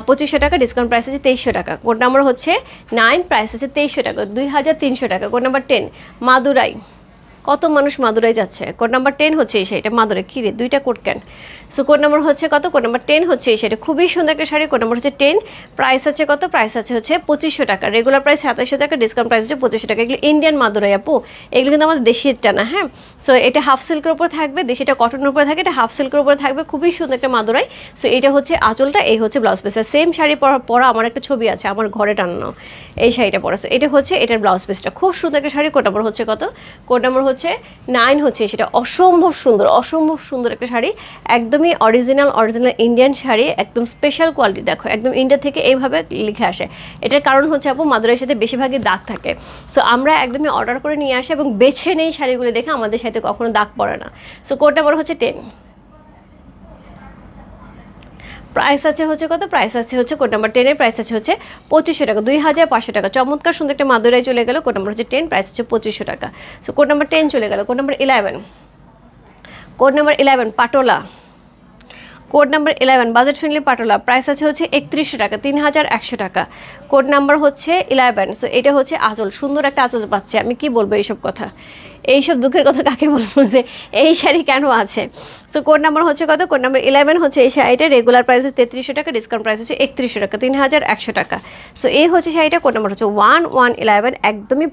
2500 টাকা, ডিসকাউন্ট প্রাইস আছে 2300 টাকা। কোড নাম্বার হচ্ছে 9, প্রাইস আছে 2300 টাকা, 2300 টাকা। কোড নাম্বার 10, মাদুরাই, কত মানুষ মাদুরাই যাচ্ছে। কোড নাম্বার 10 হচ্ছে এই শাড়িটা, মাদুরাই। কী রে, দুইটা কোড কেন? সো কোড নাম্বার হচ্ছে কত? কোড নাম্বার 10 হচ্ছে এই শাড়িটা, খুবই সুন্দর একটা শাড়ি। কোড নাম্বার হচ্ছে 10, প্রাইস আছে কত? প্রাইস আছে হচ্ছে 2500 টাকা, রেগুলার প্রাইস 2700 টাকা, ডিসকাউন্ট প্রাইস হচ্ছে 2500 টাকা। এগুলো ইন্ডিয়ান মাদুরাই আপু, এগুলো কিন্তু আমাদের দেশিটা না। হ্যাঁ, সো এটা হাফ সিল্কের উপর থাকবে, দেশিটা কটনের উপরে থাকে, এটা হাফ সিল্কের উপরে থাকবে, খুবই সুন্দর একটা মাদুরাই। সো এটা হচ্ছে আঁচলটা, এই হচ্ছে ব্লাউজ পিস। সেম শাড়ি পরা আমার একটা ছবি আছে আমার ঘরে টানানো, এই শাড়িটা পরা। সো এটা হচ্ছে এটার ব্লাউজ পিসটা, খুব সুন্দর একটা শাড়ি। কোড নাম্বার হচ্ছে কত? কোড নাম্বার হচ্ছে 9 হচ্ছে সেটা, অসম্ভব সুন্দর একটা শাড়ি, একদমই অরিজিনাল ইন্ডিয়ান শাড়ি, একদম স্পেশাল কোয়ালিটি। দেখো একদম ইন্ডিয়া থেকে এইভাবে লিখে আসে। এটার কারণ হচ্ছে আপু মাদুরাইয়ের সাথে বেশিরভাগই দাগ থাকে। সো আমরা একদমই অর্ডার করে নিয়ে আসি এবং বেছে নেই শাড়িগুলো দেখে, আমাদের সাথে কখনো দাগ পড়ে না। সো কোড নাম্বার হচ্ছে 10, প্রাইস আছে হচ্ছে কত? প্রাইস আছে হচ্ছে কোড নাম্বার 10 এর প্রাইস আছে হচ্ছে 2500 টাকা, 2500 টাকা। চমৎকার সুন্দর একটা মাদুরাই চলে গেল। কোড নাম্বার হচ্ছে 10, প্রাইস হচ্ছে 2500 টাকা। সো কোড নাম্বার 10 চলে গেল। Code number 11, code number 11, patola. Code number 11, budget friendly patola, price আছে হচ্ছে 3100 টাকা, 3100 টাকা। কোড নাম্বার হচ্ছে 11। সো এটা হচ্ছে আঁচল, সুন্দর একটা আঁচল পাচ্ছে। আমি কি বলবো এইসব কথা, এইসব দুঃখের কথা কাকে বলবো যে এই শাড়ি কেন আছে। সো কোড নাম্বার হচ্ছে কত? কোড নাম্বার 11 হচ্ছে এই শাড়িটা, রেগুলার প্রাইস হচ্ছে 3300 টাকা, ডিসকাউন্ট প্রাইস হচ্ছে 3100 টাকা, 3100 টাকা। সো এই হচ্ছে শাড়িটা। কোড নাম্বার হচ্ছে 1111, একদমই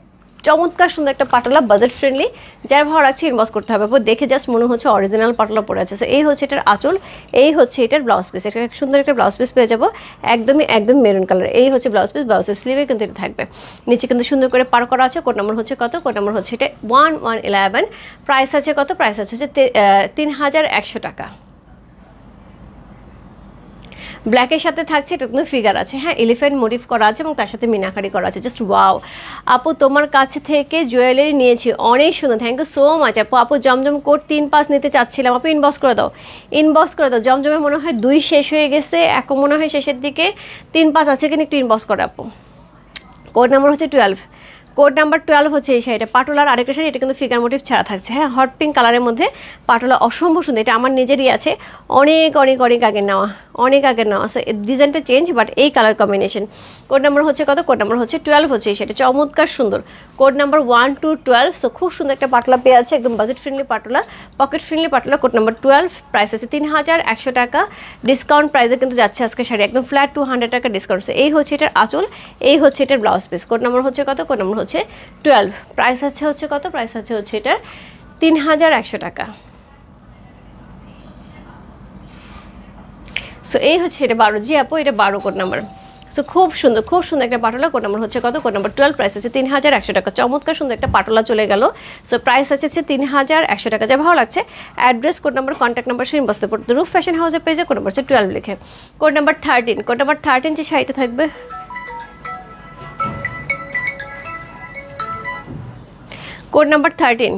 চমৎকার সুন্দর একটা পাটোলা, বাজেট ফ্রেন্ডলি, যার ভালো লাগছে ইনবক্স করতে হবে। দেখে জাস্ট মনে হচ্ছে অরিজিনাল পাটোলা পরে আছে। সো এই হচ্ছে এটার আঁচল, এই হচ্ছে এটার ব্লাউজ পিস। এটা সুন্দর একটা ব্লাউজ পিস পেয়ে যাবো, একদম মেরুন কালার। এই হচ্ছে ব্লাউজ পিস, ব্লাউজের স্লিভে কিন্তু এটা থাকবে, নিচে কিন্তু সুন্দর করে পার করা আছে। কোড নাম্বার হচ্ছে কত? কোড নাম্বার হচ্ছে এটা 1111। প্রাইস আছে কত? প্রাইস আছে হচ্ছে 3100 টাকা। ব্ল্যাকের সাথে থাকছে, এটা কিন্তু ফিগার আছে, হ্যাঁ, এলিফ্যান্ট মোটিভ করা আছে এবং তার সাথে মিনাকারি করা আছে। জাস্ট ওয়াও আপু, তোমার কাছে থেকে জুয়েলারি নিয়েছি, অনেক সুন্দর, থ্যাংক ইউ সো মাচ আপু। আপু জমজম কোড 3-5 নিতে চাচ্ছিলাম, আপু ইনবক্স করে দাও, ইনবক্স করে দাও। জমজমে মনে হয় 2 শেষ হয়ে গেছে, এখন মনে হয় শেষের দিকে 3-5 আছে কিনা একটু ইনবক্স করে আপু। কোড নাম্বার হচ্ছে 12। কোড নাম্বার 12 হচ্ছে এই শাড়িটা, পাটোলার আরেকটা শাড়ি, এটা কিন্তু ফিগার মোটিভ ছাড়া থাকছে, হ্যাঁ, হট পিঙ্ক কালারের মধ্যে পাটোলা, অসম্ভব সুন্দর। এটা আমার নিজেরই আছে, অনেক আগের নেওয়া, অনেক আগের নেওয়া। সো ডিজাইনটা চেঞ্জ, বাট এই কালার কম্বিনেশন। কোড নাম্বার হচ্ছে কত? কোড নাম্বার হচ্ছে 12 হচ্ছে এই শাড়িটা, চমৎকার সুন্দর। Code number 1 to 12। সো খুব সুন্দর একটা পাটোলা পেয়ে আছে, একদম budget friendly patola, pocket friendly patola. Code number 12, price আছে 3100 টাকা। ডিসকাউন্ট প্রাইসে কিন্তু যাচ্ছে আজকে শাড়ি, একদম ফ্ল্যাট 200 টাকা ডিসকাউন্ট। এই হচ্ছে এটার আঁচল, এই হচ্ছে এটার ব্লাউজ পিস। কোড নাম্বার হচ্ছে কত? কোড নাম্বার হচ্ছে 12। প্রাইস আছে হচ্ছে কত? প্রাইস আছে হচ্ছে এটার 3100 টাকা। সো এই হচ্ছে এটা 12, জি আপু এটা 12 কোড নাম্বার। সো খুব সুন্দর একটা পাটোলা। কোড নাম্বার হচ্ছে কত? Code number 12। প্রাইস আছে 3100 টাকা। চমৎকার সুন্দর একটা পাটোলা চলে গেল। সো প্রাইস আছে 3100 টাকা। যা ভালো লাগছে address, code number, contact number সহ ইনবক্স করতে পারো। রূপ ফ্যাশন হাউসের পেজে কোড নাম্বার হচ্ছে 12 লিখে। Code number 13। কোড নাম্বার 13 যে শাড়িটা থাকবে, কোড নাম্বার 13।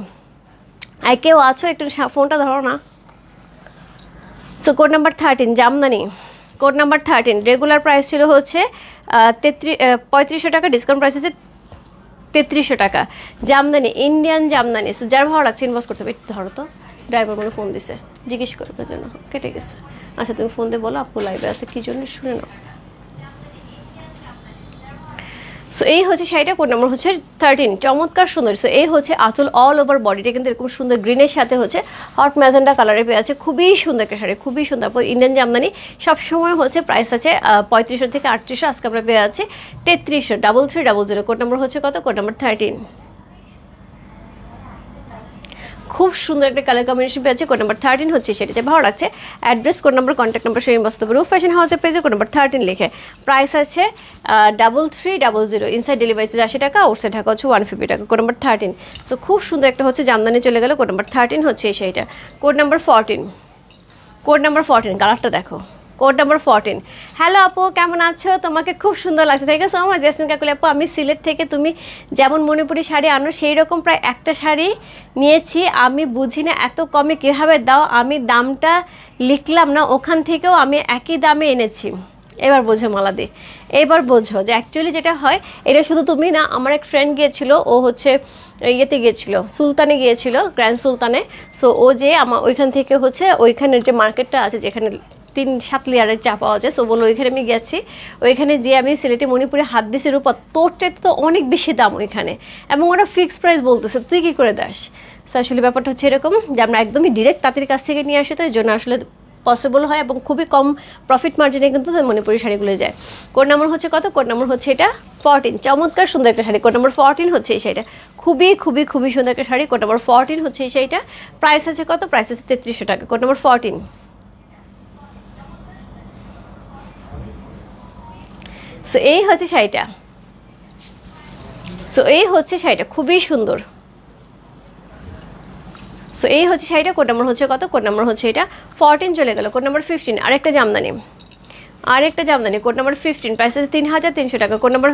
আর কেউ আছো একটু ফোনটা ধরো না। So code number 13 Jamdani. Code number 13 regular price ছিল হচ্ছে 3500 টাকা, ডিসকাউন্ট প্রাইস হচ্ছে 3300 টাকা। জামদানি, ইন্ডিয়ান জামদানি। সো যার ভালো লাগছে ইনভেস্ট করতে হবে। ধরো তো, ড্রাইভার মনে ফোন দিছে, জিজ্ঞেস করো তার জন্য, কেটে গেছে। আচ্ছা তুমি ফোন দিয়ে বলো আপু লাইভে আছে, কী জন্য শুনে নাও। সো এই হচ্ছে শাড়িটা, কোড নাম্বার হচ্ছে 13, চমৎকার সুন্দর। সো এই হচ্ছে আঁচল, অল ওভার বডিটা কিন্তু এরকম সুন্দর গ্রিনের সাথে হচ্ছে হট ম্যাজেন্ডা কালারে পেয়ে আছে, খুবই সুন্দর একটা শাড়ি, খুবই সুন্দর। ইন্ডিয়ান জামদানি সবসময় হচ্ছে প্রাইস আছে 3500 থেকে 3800, আজকে আমরা পেয়ে আছি 3300। 3300। কোড নাম্বার হচ্ছে কত? Code number 13। খুব সুন্দর একটা কালার কম্বিনেশন পেয়েছে। কোড নাম্বার 13 হচ্ছে সেটা, যে ভালো লাগছে address, code number, contact number সহ ইনবক্স করতে। রূপ ফ্যাশন হাউসের পেজে কোড নাম্বার 13 লিখে। প্রাইস আছে 3300, ইনসাইড ডেলিভারি 80 টাকা, আউটসাইড ঢাকা হচ্ছে 150 টাকা। Code number 13। সো খুব সুন্দর একটা হচ্ছে জামদানি চলে গেল। কোড নাম্বার 13 হচ্ছে এই শাড়িটা। Code number 14। কোড নাম্বার 14, কালারটা দেখো। Code number 14। হ্যালো আপু, কেমন আছো? তোমাকে খুব সুন্দর লাগছে, thank you so much Jasmine Kakuli আপু। আমি সিলেট থেকে তুমি যেমন মণিপুরি শাড়ি আনো সেই রকম প্রায় একটা শাড়ি নিয়েছি, আমি বুঝি না এত কমে কীভাবে দাও। আমি দামটা লিখলাম না, ওখান থেকেও আমি একই দামে এনেছি। এবার বোঝো মালাদি, এবার বোঝো যে অ্যাকচুয়ালি যেটা হয়, এটা শুধু তুমি না, আমার এক ফ্রেন্ড গিয়েছিল, ও হচ্ছে ইয়েতে গিয়েছিল, সুলতানে গিয়েছিল, গ্র্যান্ড সুলতানে। সো ও যে আমার ওইখান থেকে হচ্ছে ওইখানের যে মার্কেটটা আছে যেখানে 3-7 লেয়ারের চা পাওয়া যায়, সো বলো ওইখানে আমি গেছি, ওইখানে যে আমি সিলেটে মণিপুরে হাত দিছি রূপা, তোরটা তো অনেক বেশি দাম ওইখানে, এবং ওরা ফিক্সড প্রাইস বলতেছে, তুই কী করে দাস? সো আসলে ব্যাপারটা হচ্ছে এরকম যে আমরা একদমই ডিরেক্ট তাদের কাছ থেকে নিয়ে আসি, তো এই জন্য আসলে পসিবল হয় এবং খুবই কম প্রফিট মার্জিনে কিন্তু মণিপুরি শাড়িগুলো যায়। কোড নাম্বার হচ্ছে কত? কোড নাম্বার হচ্ছে এটা 14, চমৎকার সুন্দর একটা শাড়ি। কোড নাম্বার 14 হচ্ছে এই শাড়িটা, খুবই সুন্দর একটা শাড়ি। কোড নাম্বার 14 হচ্ছে এই শাড়িটা। প্রাইস আছে কত? প্রাইস আছে 3300 টাকা। Code number 14। সো এই হচ্ছে শাড়িটা, খুবই সুন্দর। সো এই হচ্ছে শাড়িটা। কোড নাম্বার হচ্ছে কত? কোড নাম্বার হচ্ছে এটা 14 চলে গেল। কোড নাম্বার 15, আরেকটা জামদানি, কোড নাম্বার 15, প্রাইস আছে 3300 টাকা। কোড নাম্বার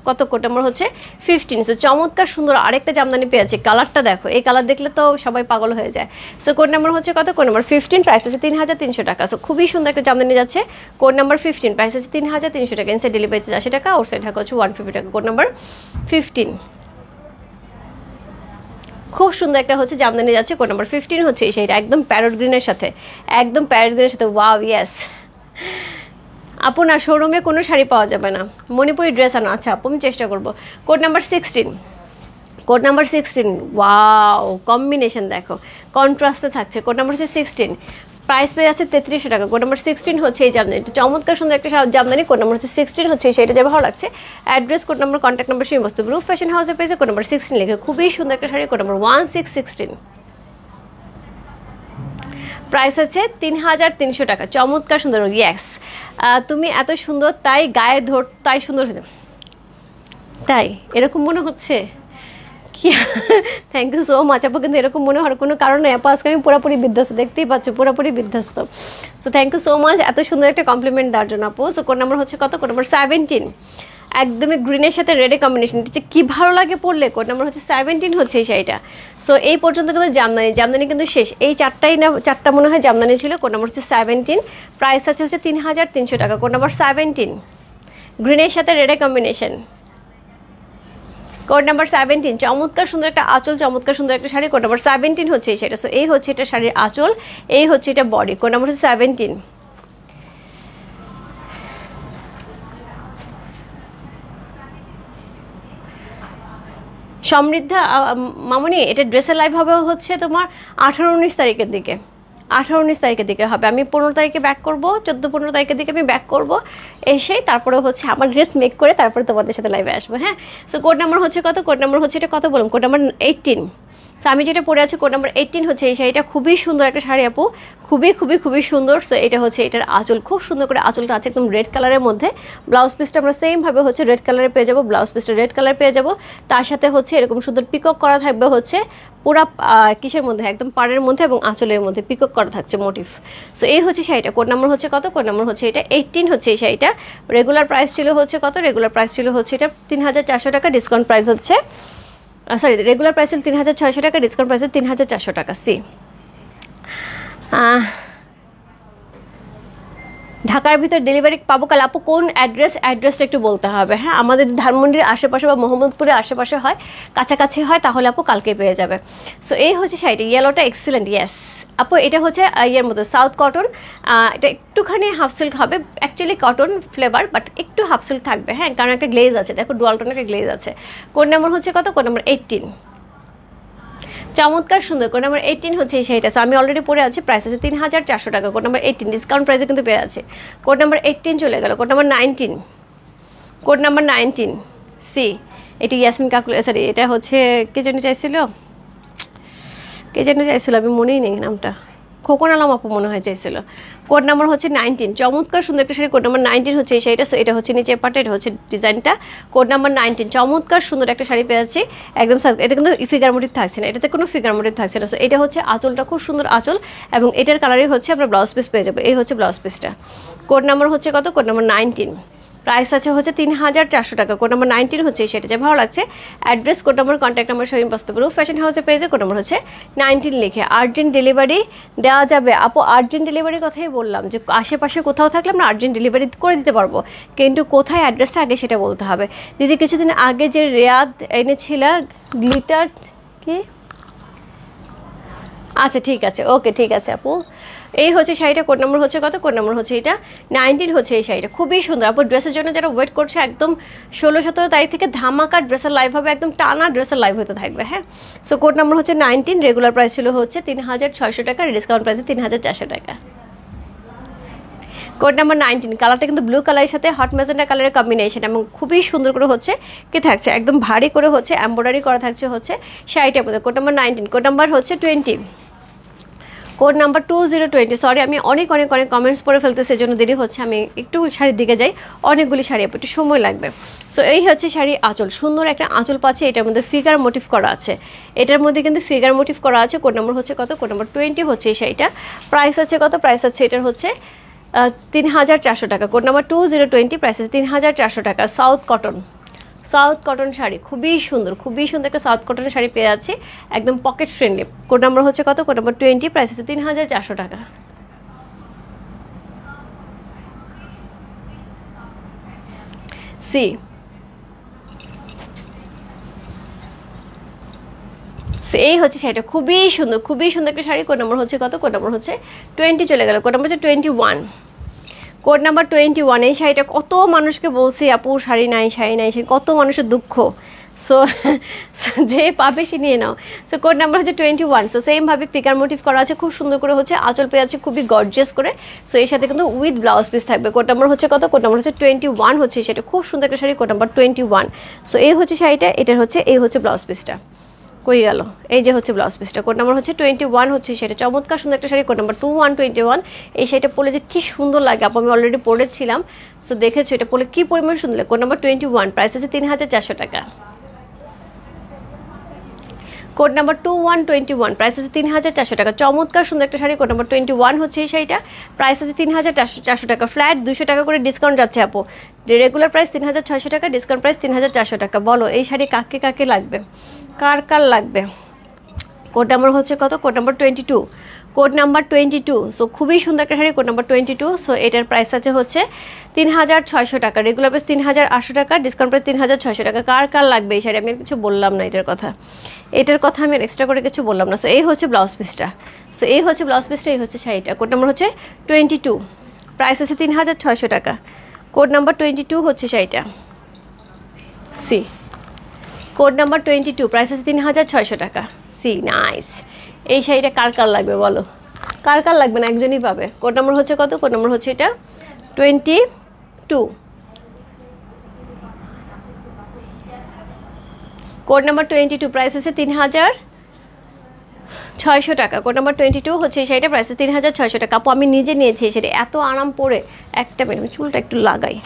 কত? কোড নাম্বার হচ্ছে 15। সো চমৎকার সুন্দর আরেকটা জামদানি পেয়েছে, কালারটা দেখো, এই কালার দেখলে তো সবাই পাগল হয়ে যায়। সো কোড নাম্বার হচ্ছে কত? কোড নাম্বার 15, প্রাইস আছে 3300 টাকা। সো খুবই সুন্দর একটা জামদানি যাচ্ছে। কোড নাম্বার 15, প্রাইস আছে 3300 টাকা, ইনসাইড ডেলিভারি 80 টাকা, আউটসাইড ঢাকা হচ্ছে 150 টাকা। Code number 15। খুব সুন্দর একটা হচ্ছে জামদানি যাচ্ছে। কোড নাম্বার 15 হচ্ছে এই শাড়িটা, একদম প্যারট গ্রিনের সাথে, ওয়াও ইয়েস। আপু না, শোরুমে কোনো শাড়ি পাওয়া যাবে না, মণিপুরি ড্রেস আনো। আচ্ছা আপু আমি চেষ্টা করবো। Code number 16। Code number 16, wow combination দেখো, কন্ট্রাস্টে থাকছে। কোড নাম্বার হচ্ছে 16, প্রাইস পেয়ে আছে 3300 টাকা। কোড নাম্বার 16 হচ্ছে এই জামদানি, চমৎকার সুন্দর একটা জামদানি। কোড নাম্বার হচ্ছে 16 হচ্ছে সেটা, যে ভালো লাগছে address, code number, contact number, সেই বস্তু রূপ ফ্যাশন হাউসের পেজে কোড নাম্বার 16 লিখে খুবই সুন্দর একটা শাড়ি। কোড নাম্বার 1616, প্রাইস আছে 3300 টাকা। চমৎকার সুন্দর, ইয়েস তুমি এত সুন্দর তাই গায়ে ধর, তাই সুন্দর হয়ে, তাই এরকম মনে হচ্ছে কি? থ্যাংক ইউ সো মাচ আপু, কিন্তু এরকম মনে হওয়ার কোনো কারণ নেই আপু, আজকে আমি পুরোপুরি বিধ্বস্ত, দেখতেই পাচ্ছ পুরোপুরি বিধ্বস্ত। So thank you so much এত সুন্দর একটা কমপ্লিমেন্ট দেওয়ার জন্য আপু। সো কোড নাম্বার হচ্ছে কত? কোড নাম্বার 17, একদমই গ্রিনের সাথে রেডে কম্বিনেশন, এটা কি ভালো লাগে পড়লে। কোড নাম্বার হচ্ছে 17 হচ্ছে এই শাড়িটা। সো এই পর্যন্ত কিন্তু জামদানি কিন্তু শেষ, এই চারটা মনে হয় জামদানি ছিল। কোড নাম্বার হচ্ছে 17, প্রাইস আছে হচ্ছে 3300 টাকা। কোড নাম্বার 17, গ্রিনের সাথে রেডে কম্বিনেশন, কোড নাম্বার 17, চমৎকার সুন্দর একটা আঁচল, চমৎকার সুন্দর একটা শাড়ি। কোড নাম্বার 17 হচ্ছে এই শাড়িটা। সো এই হচ্ছে এটা শাড়ির আঁচল, এই হচ্ছে এটা বডি। কোড নাম্বার হচ্ছে 17। সমৃদ্ধা মামনি, এটা ড্রেসের লাইভ হবে হচ্ছে তোমার 18-19 তারিখের দিকে, 18-19 তারিখের দিকে হবে। আমি 15 তারিখে ব্যাক করবো, 14-15 তারিখের দিকে আমি ব্যাক করবো, এসে তারপরে হচ্ছে আমার ড্রেস মেক করে তারপরে তোমাদের সাথে লাইভে আসবো। হ্যাঁ, সো কোড নাম্বার হচ্ছে কত? কোড নাম্বার হচ্ছে এটা কত বলুন? Code number 18। সো আমি যেটা পরে আছি কোড নাম্বার 18 হচ্ছে এই শাড়িটা, খুবই সুন্দর একটা শাড়ি আপু, খুবই খুবই খুবই সুন্দর। সো এটা হচ্ছে এটার আঁচল, খুব সুন্দর করে আঁচলটা আছে একদম রেড কালারের মধ্যে। ব্লাউজ পিসটা আমরা সেমভাবে হচ্ছে রেড কালারে পেয়ে যাবো, ব্লাউজ পিসটা রেড কালার পেয়ে যাবো। তার সাথে হচ্ছে এরকম সুন্দর পিকক করা থাকবে হচ্ছে পুরা কিসের মধ্যে, একদম পাড়ের মধ্যে এবং আঁচলের মধ্যে পিকক করা থাকছে মোটিভ। সো এই হচ্ছে শাড়িটা। কোড নাম্বার হচ্ছে কত? কোড নাম্বার হচ্ছে এটা 18 হচ্ছে এই শাড়িটা। রেগুলার প্রাইস ছিল হচ্ছে কত? রেগুলার প্রাইস ছিল হচ্ছে এটা 3400 টাকা, ডিসকাউন্ট প্রাইস হচ্ছে সরি, রেগুলার প্রাইস ছিল 3600 টাকা, ডিসকাউন্ট প্রাইস 3400 টাকা। সি ঢাকার ভিতর ডেলিভারি পাবো কাল আপু? কোন অ্যাড্রেসটা একটু বলতে হবে। হ্যাঁ, আমাদের ধানমন্ডির আশেপাশে বা মোহাম্মদপুরের আশেপাশে হয়, কাছাকাছি হয়, তাহলে আপু কালকে পেয়ে যাবে। সো এই হচ্ছে শাড়িটা, ইয়েলোটা এক্সিলেন্ট। ইয়েস আপু, এটা হচ্ছে ইয়ের মধ্যে সাউথ কটন, এটা একটুখানি হাফ সিল্ক হবে, অ্যাকচুয়ালি কটন ফ্লেভার বাট একটু হাফ সিল্ক থাকবে। হ্যাঁ, কারণ একটা গ্লেজ আছে, দেখো ডুয়াল টোনের একটা গ্লেজ আছে। কোড নাম্বার হচ্ছে কত? কোড নাম্বার 18, চমৎকার সুন্দর। কোড নাম্বার 18 হচ্ছে এই শাড়িটা। সো আমি অলরেডি পরে আছি, প্রাইস আছে 3400 টাকা। কোড নাম্বার 18, ডিসকাউন্ট প্রাইসে কিন্তু পেয়ে আছে। কোড নাম্বার 18 চলে গেল। Code number 19, code number 19 C, এটি ইয়াসমিন কাকু, সরি এটা হচ্ছে কে যেন চাইছিল, আমি মনেই নেই নামটা, খোকন আলম আপু মনে হয় চাইছিল। কোড নাম্বার হচ্ছে 19, চমৎকার সুন্দর একটা শাড়ি। কোড নাম্বার 19 হচ্ছে এই শাড়িটা। সো এটা হচ্ছে নিচের পাটে, এটা হচ্ছে ডিজাইনটা। কোড নাম্বার 19, চমৎকার সুন্দর একটা শাড়ি পেয়েছি একদম। এটা কিন্তু ফিগার মোটিভ থাকছে না, এটাতে কোনো ফিগার মোটিভ থাকছে না। সো এটা হচ্ছে আঁচলটা, খুব সুন্দর আঁচল, এবং এটার কালারই হচ্ছে আমরা ব্লাউজ পিস পেয়ে যাবো। এই হচ্ছে ব্লাউজ পিসটা। কোড নাম্বার হচ্ছে কত? কোড নাম্বার 19, প্রাইস আছে হচ্ছে 3400 টাকা। কোড নাম্বার 19 হচ্ছে সেটা, যে ভালো লাগছে address, code number, contact number, Sahim Bastupur Fashion হাউসের পেজে কোড নাম্বার হচ্ছে 19 লিখে আর্জেন্ট ডেলিভারি দেওয়া যাবে আপু। আর্জেন্ট ডেলিভারির কথাই বললাম, যে আশেপাশে কোথাও থাকলে আমরা আর্জেন্ট ডেলিভারি করে দিতে পারবো, কিন্তু কোথায় অ্যাড্রেসটা আগে সেটা বলতে হবে। দিদি কিছুদিন আগে যে রেয়াদ এনেছিল গ্লিটার কি, আচ্ছা ঠিক আছে, ওকে ঠিক আছে আপু। এই হচ্ছে শাড়িটা। কোড নাম্বার হচ্ছে কত? কোড নাম্বার হচ্ছে এটা 19 হচ্ছে এই শাড়িটা, খুবই সুন্দর আপু। ড্রেসের জন্য যারা ওয়েট করছে, একদম 16-17 তারিখ থেকে ধামাকা ড্রেসের লাইভ হবে, একদম টানা ড্রেসের লাইভ হতে থাকবে। হ্যাঁ, সো কোড নাম্বার হচ্ছে 19, রেগুলার প্রাইস ছিল হচ্ছে 3600 টাকা, ডিসকাউন্ট প্রাইসে 3400 টাকা। কোড নাম্বার 19, কালারটা কিন্তু ব্লু কালারের সাথে হট ম্যাজেন্টা কালারের কম্বিনেশন, এবং খুবই সুন্দর করে হচ্ছে কি থাকছে, একদম ভারী করে হচ্ছে এমব্রয়ডারি করা থাকছে হচ্ছে শাড়িটার মধ্যে। কোড নাম্বার 19, কোড নাম্বার হচ্ছে 20, কোড নাম্বার 2020। সরি, আমি অনেক কমেন্টস পড়ে ফেলতে, সেজন্য দেরি হচ্ছে, আমি একটু শাড়ির দিকে যাই, অনেকগুলি শাড়ি একটু সময় লাগবে। সো এই হচ্ছে শাড়ি আঁচল, সুন্দর একটা আঁচল পাচ্ছে, এটার মধ্যে ফিগার মোটিভ করা আছে, এটার মধ্যে কিন্তু ফিগার মোটিভ করা আছে। কোড নাম্বার হচ্ছে কত? কোড নাম্বার 20 হচ্ছে এই শাড়িটা। প্রাইস আছে কত? প্রাইস আছে এটার হচ্ছে 3400 টাকা। কোড নাম্বার 2020, প্রাইস আছে 3400 টাকা। সাউথ কটন শাড়ি, খুবই সুন্দর একটা সাউথ কটনের শাড়ি পেয়ে যাচ্ছি, একদম পকেট ফ্রেন্ডলি। কোড নাম্বার হচ্ছে কত? কোড নাম্বার 20, প্রাইস আছে 3400 টাকা। সি, এই হচ্ছে শাড়িটা, খুবই সুন্দর একটা শাড়ি। কোড নাম্বার হচ্ছে কত? কোড নাম্বার হচ্ছে 20 চলে গেল। কোড নাম্বার হচ্ছে 21, কোড নাম্বার 21। এই শাড়িটা কত মানুষকে বলছি আপু শাড়ি নাই, কত মানুষের দুঃখ। সো যে পাবে সে নিয়ে নাও। সো কোড নাম্বার হচ্ছে 21। সো সেমভাবে ফিগার মোটিভ করা আছে, খুব সুন্দর করে হচ্ছে আঁচল পেয়ে আছে খুবই গর্জিয়াস করে। সো এর সাথে কিন্তু উইথ ব্লাউজ পিস থাকবে। কোড নাম্বার হচ্ছে কত? কোড নাম্বার হচ্ছে 21 হচ্ছে সেটা, খুব সুন্দর একটা শাড়ি, কোড নাম্বার 21। সো এই হচ্ছে শাড়িটা, এটার হচ্ছে এই হচ্ছে ব্লাউজ পিসটা, কই গেল, এই যে হচ্ছে ব্লাউজ পিসটা। কোড নাম্বার হচ্ছে 21 হচ্ছে সেটা, চমৎকার সুন্দর একটা শাড়ি, কোড নাম্বার 2121। এই শাড়িটা পরে যে কী সুন্দর লাগে আপু, আমি অলরেডি পরেছিলাম, সো দেখেছো এটা পরে কী পরিমাণ সুন্দর লাগে। কোড নাম্বার 21, প্রাইস আছে 3400 টাকা। কোড নাম্বার 2121, প্রাইস আছে 3400 টাকা। চমৎকার সুন্দর একটা শাড়ি, কোড নাম্বার 21 হচ্ছে এই শাড়িটা, প্রাইস আছে 3400 টাকা। ফ্ল্যাট 200 টাকা করে ডিসকাউন্ট যাচ্ছে আপু। রেগুলার প্রাইস 3600 টাকা, ডিসকাউন্ট প্রাইস 3400 টাকা। বলো এই শাড়ি কাকে কাকে লাগবে, কার কার লাগবে? কোড নাম্বার হচ্ছে কত? Code number 22। Code number 22। So খুবই সুন্দর একটা শাড়ি, কোড নাম্বার 22। সো এটার প্রাইস আছে হচ্ছে 3600 টাকা, রেগুলার প্রাইস 3800 টাকা, ডিসকাউন্ট প্রাইস 3600 টাকা। কার কার লাগবে এই শাড়ি? আমি আর কিছু বললাম না এটার কথা, এটার কথা আমি এক্সট্রা করে কিছু বললাম না। সো এই হচ্ছে ব্লাউজ পিসটা, সো এই হচ্ছে ব্লাউজ পিসটা, এই হচ্ছে শাড়িটা। কোড নাম্বার হচ্ছে 22, প্রাইস আছে 3600 টাকা। কোড নাম্বার 22 হচ্ছে শাড়িটা, সি। কোড নাম্বার 22, প্রাইস আছে 3600 টাকা, সি। নাইস। এই শাড়িটা কার কার লাগবে বলো, কার কার লাগবে না? একজনই পাবে। কোড নাম্বার হচ্ছে কত? কোড নাম্বার হচ্ছে এটা 22। কোড নাম্বার 22, প্রাইস আছে 3600 টাকা। কোড নাম্বার 22 হচ্ছে এই শাড়িটা, প্রাইস আছে 3600 টাকা। আপু আমি নিজে নিয়েছি সেটা, এত আরাম পরে। একটা মিনিট, চুলটা একটু লাগাই।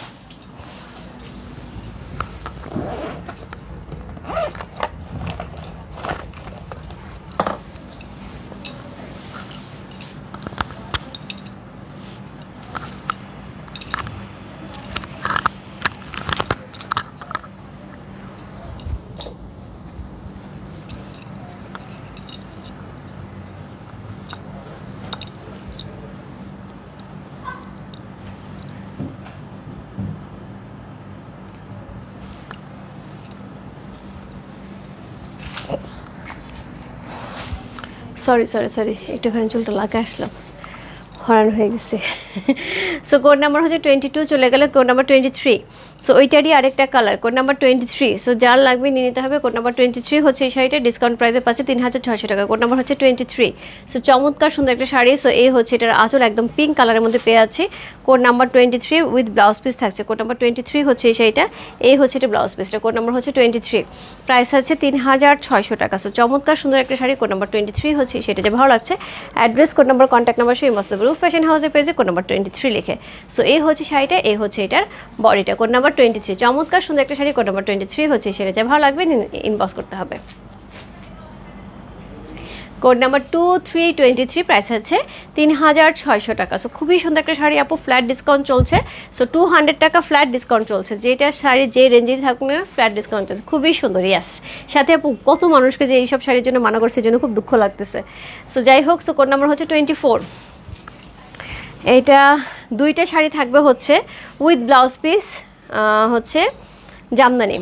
সরি সরি সরি, একটুখানি চুলটা লাগা আসলাম, হরান হয়ে গেছে। সো কোড নাম্বার হচ্ছে 22 চলে গেলে কোড নাম্বার 23। সো ওইটারই আরেকটা কালার, কোড নাম্বার 23। সো যার লাগবে নিয়ে নিতে হবে। কোড নাম্বার 23 হচ্ছে এই শাড়িটা, ডিসকাউন্ট প্রাইসে পাচ্ছে 3600 টাকা। কোড নাম্বার হচ্ছে 23। সো চমৎকার সুন্দর একটা শাড়ি। সো এই হচ্ছে এটার আঁচল, একদম পিঙ্ক কালারের মধ্যে পেয়ে আছে। Code number 23 with blouse piece থাকছে। কোড নাম্বার 23 হচ্ছে এই শাড়িটা, এই হচ্ছে এটা ব্লাউজ পিসটা। কোড নাম্বার হচ্ছে 23, প্রাইস আছে 3600 টাকা। সো চমৎকার সুন্দর একটা শাড়ি, কোড নাম্বার 23 হচ্ছে সেটা, যে ভালো লাগছে। Address, code number, contact number সেই মস্ত রূপ ফ্যাশন হাউসের পেজে কোড নাম্বার 23 লিখে। সো এই হচ্ছে শাড়িটা, এই হচ্ছে এটার বডিটা। কোড নাম্বার 23, চমৎকার সুন্দর একটা শাড়ি, কোড নাম্বার 23 হচ্ছে সেটা, যা ভালো লাগবে ইনবক্স করতে হবে। কোড নাম্বার 2323, প্রাইস হচ্ছে 3600 টাকা। সো খুবই সুন্দর একটা শাড়ি আপু, ফ্ল্যাট ডিসকাউন্ট চলছে। সো 200 টাকা ফ্ল্যাট ডিসকাউন্ট চলছে, যেটা শাড়ি যে রেঞ্জেই থাকুক না ফ্ল্যাট ডিসকাউন্ট চলছে। খুবই সুন্দর, ইয়াস। সাথে আপু কত মানুষকে যে এইসব শাড়ির জন্য মানা করছে, এই জন্য খুব দুঃখ লাগতেছে। সো যাই হোক, সো কোড নাম্বার হচ্ছে 24। এইটা দুইটা শাড়ি থাকবে হচ্ছে উইথ ব্লাউজ পিস, হচ্ছে Jamdani.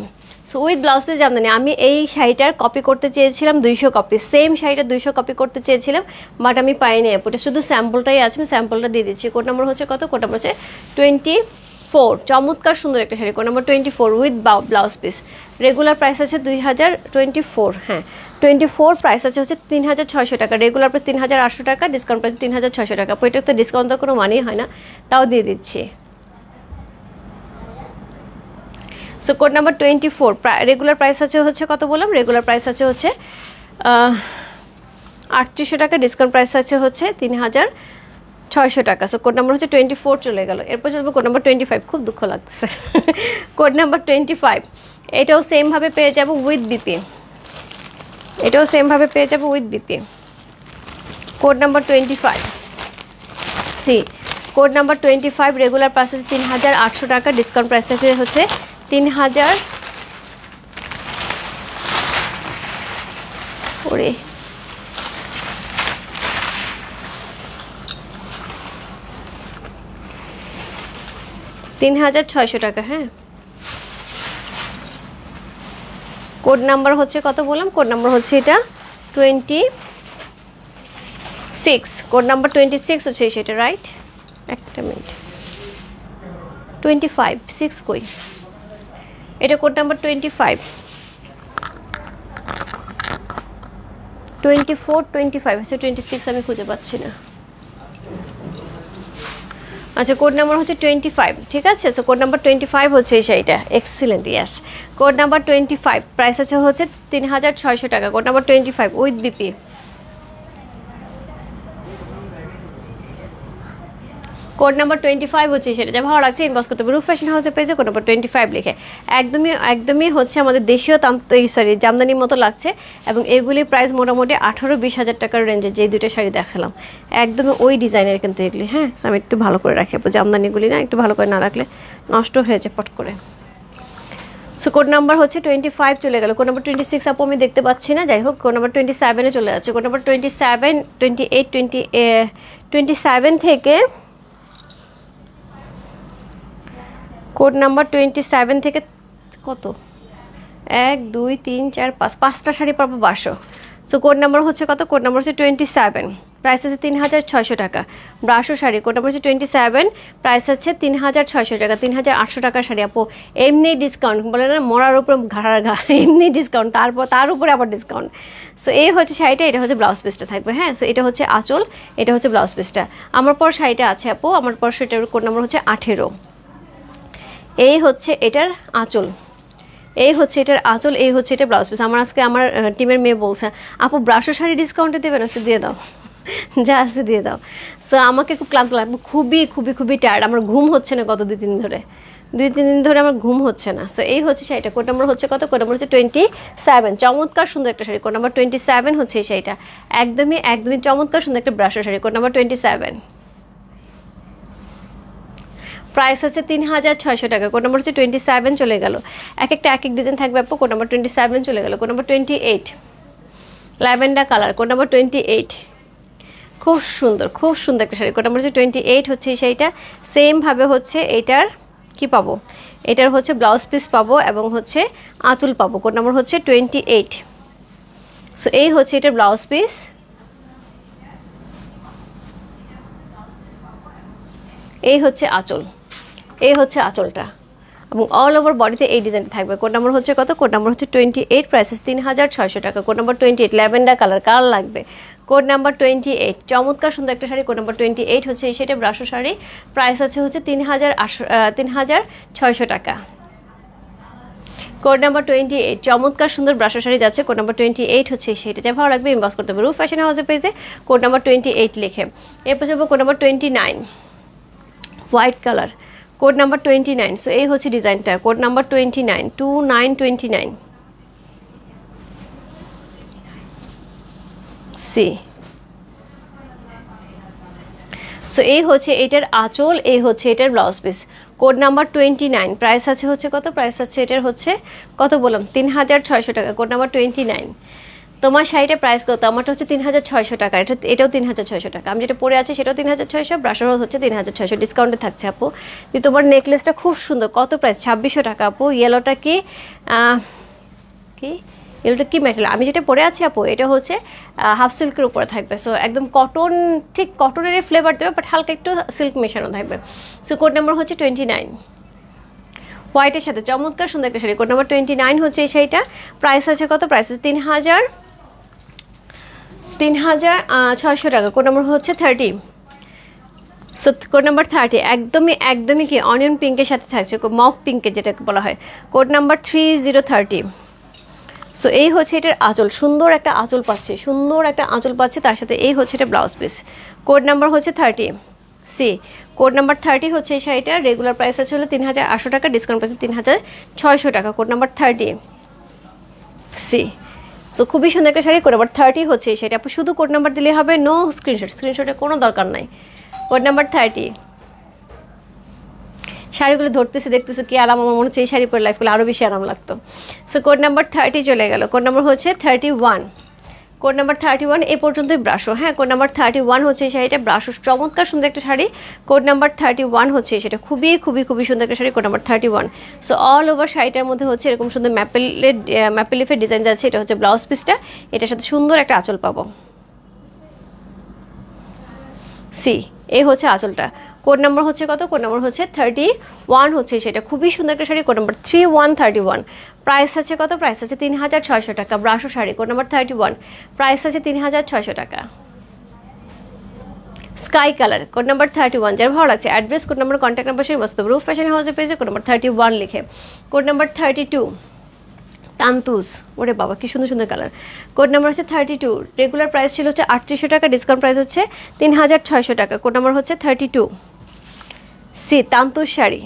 So with blouse piece Jamdani. আমি এই শাড়িটার কপি করতে চেয়েছিলাম 200 কপি, সেম শাড়িটা 200 কপি করতে চেয়েছিলাম, বাট আমি পাইনি। ওটা শুধু স্যাম্পলটাই আছে, আমি স্যাম্পলটা দিয়ে দিচ্ছি। কোড নাম্বার হচ্ছে কত? কোড নাম্বার হচ্ছে 24। চমৎকার সুন্দর একটা sari, code number 24 with blouse piece. Regular price আছে 2024, হ্যাঁ 24, প্রাইস আছে হচ্ছে 3600 টাকা। রেগুলার প্রাইস 3800 টাকা, ডিসকাউন্ট প্রাইস 3600 টাকা। এটা তো ডিসকাউন্ট তো কোনো মানেই হয় না, তাও দিয়ে দিচ্ছি। So code number 24, regular price আছে হচ্ছে কত বললাম? রেগুলার প্রাইস আছে হচ্ছে 3800 টাকা, ডিসকাউন্ট প্রাইস আছে হচ্ছে 3600 টাকা। সো কোড নাম্বার হচ্ছে 24 চলে গেল। এরপর চলবে কোড নাম্বার 25, খুব দুঃখ লাগতেছে। কোড নাম্বার 25, এটাও সেমভাবে পেয়ে যাবো উইথ বিপি, এটাও সেমভাবে পেয়ে যাবো with BP. Code number 25, C. Code number 25, regular price আছে 3800 টাকা, ডিসকাউন্ট প্রাইস থেকে হচ্ছে 3000, ওরে 3600 টাকা। হ্যাঁ, কোড নাম্বার হচ্ছে কত বললাম? কোড নাম্বার হচ্ছে এটা 26। কোড নাম্বার 26 হচ্ছে সেটা, রাইট? একটা মিনিট, 25, 6 কই? এটা কোড নাম্বার 25। 24 25 আচ্ছা 26 আমি খুঁজে পাচ্ছি না। আচ্ছা কোড নাম্বার হচ্ছে 25, ঠিক আছে। সো কোড নাম্বার 25 হচ্ছে এই শাড়িটা, এক্সিলেন্ট, ইয়াস। কোড নাম্বার 25, প্রাইস আছে হচ্ছে 3600 টাকা। Code number 25 with BP. Code number 25 হচ্ছে সেটা, যা ভালো লাগছে ইনবক্স করতে হবে রূপ ফ্যাশন হাউসের পেজে কোড নাম্বার 25 লিখে। একদমই হচ্ছে আমাদের দেশীয় জামদানির মতো লাগছে, এবং এগুলির প্রাইস মোটামুটি 18-20 হাজার টাকার রেঞ্জে। যে দুটো শাড়ি দেখালাম একদমই ওই ডিজাইনের কিন্তু এগুলি, হ্যাঁ। আমি একটু ভালো করে রাখি, জামদানিগুলি না একটু ভালো করে না রাখলে নষ্ট হয়ে যায় পট করে। সো কোড নাম্বার হচ্ছে 25 চলে গেল। কোড নাম্বার 26 আপু আমি দেখতে পাচ্ছি না, যাই হোক কোড নাম্বার 27-এ চলে যাচ্ছে। কোড নাম্বার 27, 28, 27 থেকে কোড নাম্বার 27 থেকে কত 1 2 3 4 5 5টা শাড়ি পাবো 1200। সো কোড নাম্বার হচ্ছে কত, কোড নাম্বার হচ্ছে 27, প্রাইস আছে 3600 টাকা। 1200 শাড়ি, কোড নাম্বার হচ্ছে 27, প্রাইস আছে 3600 টাকা। 3800 টাকার শাড়ি আপু, এমনি ডিসকাউন্ট বলে না, মরার উপরে ঘাড়ার ঘা, এমনি ডিসকাউন্ট, তার উপরে আবার ডিসকাউন্ট। সো এই হচ্ছে শাড়িটা, এটা হচ্ছে ব্লাউজ পিসটা থাকবে, হ্যাঁ। সো এটা হচ্ছে আঁচল, এটা হচ্ছে ব্লাউজ পিসটা। আমার পর শাড়িটা আছে আপু, আমার পর সেটার কোড নাম্বার হচ্ছে 18। এই হচ্ছে এটার আঁচল, এই হচ্ছে এটার আঁচল, এই হচ্ছে এটা ব্লাউজ পিস। আমার আজকে আমার টিমের মেয়ে বলছে আপু 1200 শাড়ি ডিসকাউন্টে দেবেন, সে দিয়ে দাও, যা আছে দিয়ে দাও। সো আমাকে খুব ক্লান্ত লাগবে, খুবই টায়ার্ড, আমার ঘুম হচ্ছে না গত 2-3 দিন ধরে আমার ঘুম হচ্ছে না। সো এই হচ্ছে শাড়িটা, কোড নাম্বার হচ্ছে কত, কোড নাম্বার হচ্ছে 27। চমৎকার সুন্দর একটা শাড়ি, কোড নাম্বার 27 হচ্ছে এই শাড়িটা, একদমই চমৎকার সুন্দর একটা ব্রাশের শাড়ি, কোড নাম্বার 27। প্রাইস আছে 3600 টাকা। কোড নাম্বার হচ্ছে 27 চলে গেল। এক এক ডিজাইন থাকবে আপু। কোড নাম্বার 27 চলে গেল। Code number 28 lavender colour, code number 28 খুব সুন্দর একটা শাড়ি। কোড নাম্বার হচ্ছে 28 হচ্ছে এই শাড়িটা। সেমভাবে হচ্ছে এটার কি পাবো, এটার হচ্ছে ব্লাউজ পিস পাবো এবং হচ্ছে আঁচল পাবো। কোড নাম্বার হচ্ছে 28। সো এই হচ্ছে এটার ব্লাউজ পিস, এই হচ্ছে আঁচল, এই হচ্ছে আঁচলটা, এবং অল ওভার বডিতে এই ডিজাইনটা থাকবে। কোড নাম্বার হচ্ছে কত, কোড নাম্বার হচ্ছে 28, প্রাইসেস 3600 টাকা। কোড নাম্বার 28 ল্যাভেন্ডার কালার লাগবে। কোড নাম্বার 28 চমৎকার সুন্দর একটা শাড়ি। কোড নাম্বার 28 হচ্ছে এই সেটা ব্রাশো শাড়ি, প্রাইস আছে হচ্ছে 3600 টাকা। কোড নাম্বার 28 চমৎকার সুন্দর ব্রাশো শাড়ি যাচ্ছে। কোড নাম্বার 28 হচ্ছে সেটা, যা ভালো লাগবে ইনবক্স করতে হবে রূপ ফ্যাশন হাউসের পেজে কোড নাম্বার 28 লিখে। এরপর যাবো code number 29 white colour, code number 29। So এই হচ্ছে ডিজাইনটা, কোড নাম্বার 29 2929 সি। সো এই হচ্ছে এটার আঁচল, এই হচ্ছে এটার blouse piece. Code number 29, price আছে হচ্ছে কত, প্রাইস আছে এটার হচ্ছে কত বললাম 3600 টাকা। Code number 29। তোমার শাড়িটা প্রাইস কত, আমারটা হচ্ছে 3600 টাকা, এটাও 3600 টাকা। আমি যেটা পরে আছি সেটাও 3600, ব্রাশার হচ্ছে 3600, ডিসকাউন্টে থাকছে আপু। তোমার নেকলেসটা খুব সুন্দর, কত প্রাইস 2600 টাকা আপু। ইয়েলোটা কি এগুলোটা কি ম্যাটেরিয়াল, আমি যেটা পরে আছি আপু এটা হচ্ছে হাফ সিল্কের উপরে থাকবে। সো একদম কটন, ঠিক কটনের ফ্লেভার দেবে, বাট হালকা একটু সিল্ক মেশানো থাকবে। সো কোড নাম্বার হচ্ছে 29 হোয়াইটের সাথে চমৎকার সুন্দর একটা শাড়ি। কোড নাম্বার 29 হচ্ছে এই শাড়িটা, প্রাইস আছে কত, প্রাইস আছে 3600 টাকা। কোড নাম্বার হচ্ছে 30। সো কোড নাম্বার 30 একদমই কি অনিয়ন পিঙ্কের সাথে থাকছে, মফ পিঙ্কের যেটাকে বলা হয়। Code number 3030। সো এই হচ্ছে এটার আঁচল, সুন্দর একটা আঁচল পাচ্ছে, তার সাথে এই হচ্ছে এটা ব্লাউজ পিস। কোড নাম্বার হচ্ছে 30 সি। কোড নাম্বার 30 হচ্ছে এই শাড়িটা, রেগুলার প্রাইস আছে হলো 3800 টাকা, ডিসকাউন্ট প্রাইস 3600 টাকা। Code number 30 C. সো খুবই সুন্দর একটা শাড়ি। কোড নাম্বার 30 হচ্ছে এই শাড়িটা, আপনি শুধু কোড নাম্বার দিলে হবে, নো স্ক্রিনশটের কোনো দরকার নাই। Code number 30। শাড়িগুলো ধরতেছে দেখতেছো কি আরাম, আমার মনে হচ্ছে এই শাড়ি পরে লাইফ করলে আরও বেশি আরাম লাগতো। সো কোড নাম্বার 30 চলে গেল। কোড নাম্বার হচ্ছে 31। কোড নাম্বার 31 এই পর্যন্তই ব্রাশো, হ্যাঁ। কোড নাম্বার 31 হচ্ছে এই শাড়িটা, ব্রাশো চমৎকার সুন্দর একটা শাড়ি। কোড নাম্বার 31 হচ্ছে সেটা, খুবই সুন্দর একটা sari. Code number 31। So all over শাড়িটার মধ্যে হচ্ছে এরকম সুন্দর ম্যাপেল লিফের ডিজাইন যাচ্ছে। এটা হচ্ছে ব্লাউজ পিসটা, এটার সাথে সুন্দর একটা আঁচল পাবো সি। এই হচ্ছে আঁচলটা। কোড নাম্বার হচ্ছে কত? কোড নাম্বার হচ্ছে 31 হচ্ছে সেটা, খুবই সুন্দর একটা শাড়ি। কোড নাম্বার 3131, প্রাইস আছে কত? প্রাইস আছে 3600 টাকা। Brasso sari, code number 31, price আছে 3600 টাকা। স্কাই কালার, কোড নাম্বার 31, যার ভালো লাগছে address, code number, contact number সেই মস্ত রূপ ফ্যাশন হাউসের পেজে কোড নাম্বার 31 লিখে। কোড নাম্বার 32 তান্তুস, ওরে বাবা কি সুন্দর সুন্দর কালার। কোড নাম্বার হচ্ছে 32, রেগুলার প্রাইস ছিল হচ্ছে 3800 টাকা, ডিসকাউন্ট প্রাইস হচ্ছে 3600 টাকা। কোড নাম্বার হচ্ছে 32 সি, তান্তুস শাড়ি,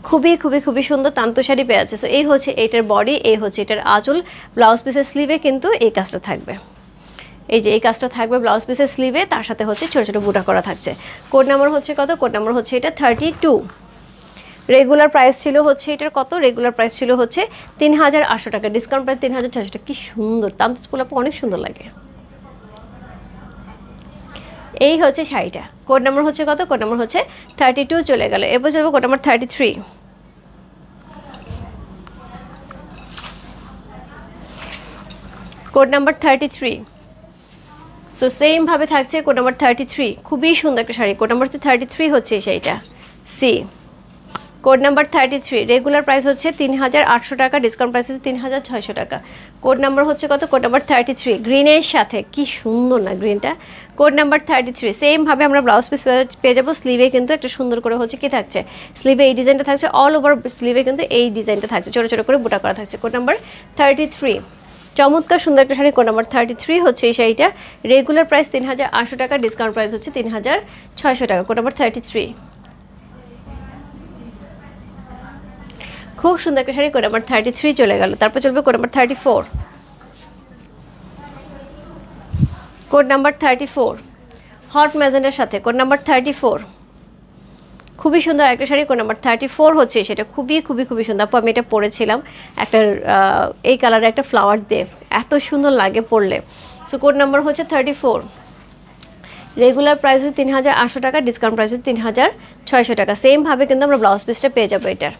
খুবই খুবই খুবই সুন্দর তান্তু শাড়ি পেয়ে আছে। সো এই হচ্ছে এইটার বডি, এই হচ্ছে এটার আঁচল, ব্লাউজ পিসের স্লিভে কিন্তু এই কাজটা থাকবে, এই যে এই কাজটা থাকবে ব্লাউজ পিসের স্লিভে, তার সাথে হচ্ছে ছোটো ছোটো বুটা করা থাকছে। কোড নাম্বার হচ্ছে কত? কোড নাম্বার হচ্ছে এটা 32, রেগুলার প্রাইস ছিল হচ্ছে এটার কত? রেগুলার প্রাইস ছিল হচ্ছে 3800 টাকা, ডিসকাউন্ট প্রাইস 3600 টাকা। কি সুন্দর তান্তুস পোলাপো, অনেক সুন্দর লাগে। এই হচ্ছে শাড়িটা। কোড নাম্বার হচ্ছে কত? কোড নাম্বার হচ্ছে 32 চলে গেল। এরপর চলবে code number 33, code number 33। So same ভাবে থাকছে কোড নাম্বার 33, খুবই সুন্দর একটা শাড়ি। কোড নাম্বার 33 হচ্ছে এই শাড়িটা C, code number 33, regular price হচ্ছে 3800 টাকা, ডিসকাউন্ট প্রাইস হচ্ছে 3600 টাকা। কোড নাম্বার হচ্ছে কত? কোড নাম্বার 33, গ্রিনের সাথে, কি সুন্দর না গ্রিনটা। কোড নাম্বার 33, সেম ভাবে আমরা ব্লাউজ পিস পেয়ে যাবো। স্লিভে কিন্তু একটা সুন্দর করে হচ্ছে কি থাকছে, স্লিভে এই ডিজাইনটা থাকছে, অল ওভার স্লিভে কিন্তু এই ডিজাইনটা থাকছে, ছোটো ছোটো করে বুটা করা থাকছে। কোড নাম্বার 33, চমৎকার সুন্দর একটা শাড়ি। কোড নাম্বার 33 হচ্ছে এই শাড়িটা, রেগুলার প্রাইস 3800 টাকা, ডিসকাউন্ট প্রাইস হচ্ছে 3600 টাকা। কোড নাম্বার 33, খুব সুন্দর একটা শাড়ি। কোড নাম্বার 33 চলে গেল। তারপর চলবে code number 34, code number 34 hot ম্যাজেন্ডার সাথে, কোড নাম্বার 34, খুবই সুন্দর একটা শাড়ি। কোড নাম্বার 34 হচ্ছে সেটা, খুবই খুবই খুবই সুন্দর। আপু আমি এটা পরেছিলাম একটা এই কালারের একটা ফ্লাওয়ার দিয়ে, এত সুন্দর লাগে পরলে। সো কোড নাম্বার হচ্ছে 34, রেগুলার প্রাইস হচ্ছে 3800 টাকা, ডিসকাউন্ট প্রাইস হচ্ছে 3600 টাকা। সেম ভাবে কিন্তু আমরা ব্লাউজ পিসটা পেয়ে যাবো এটার।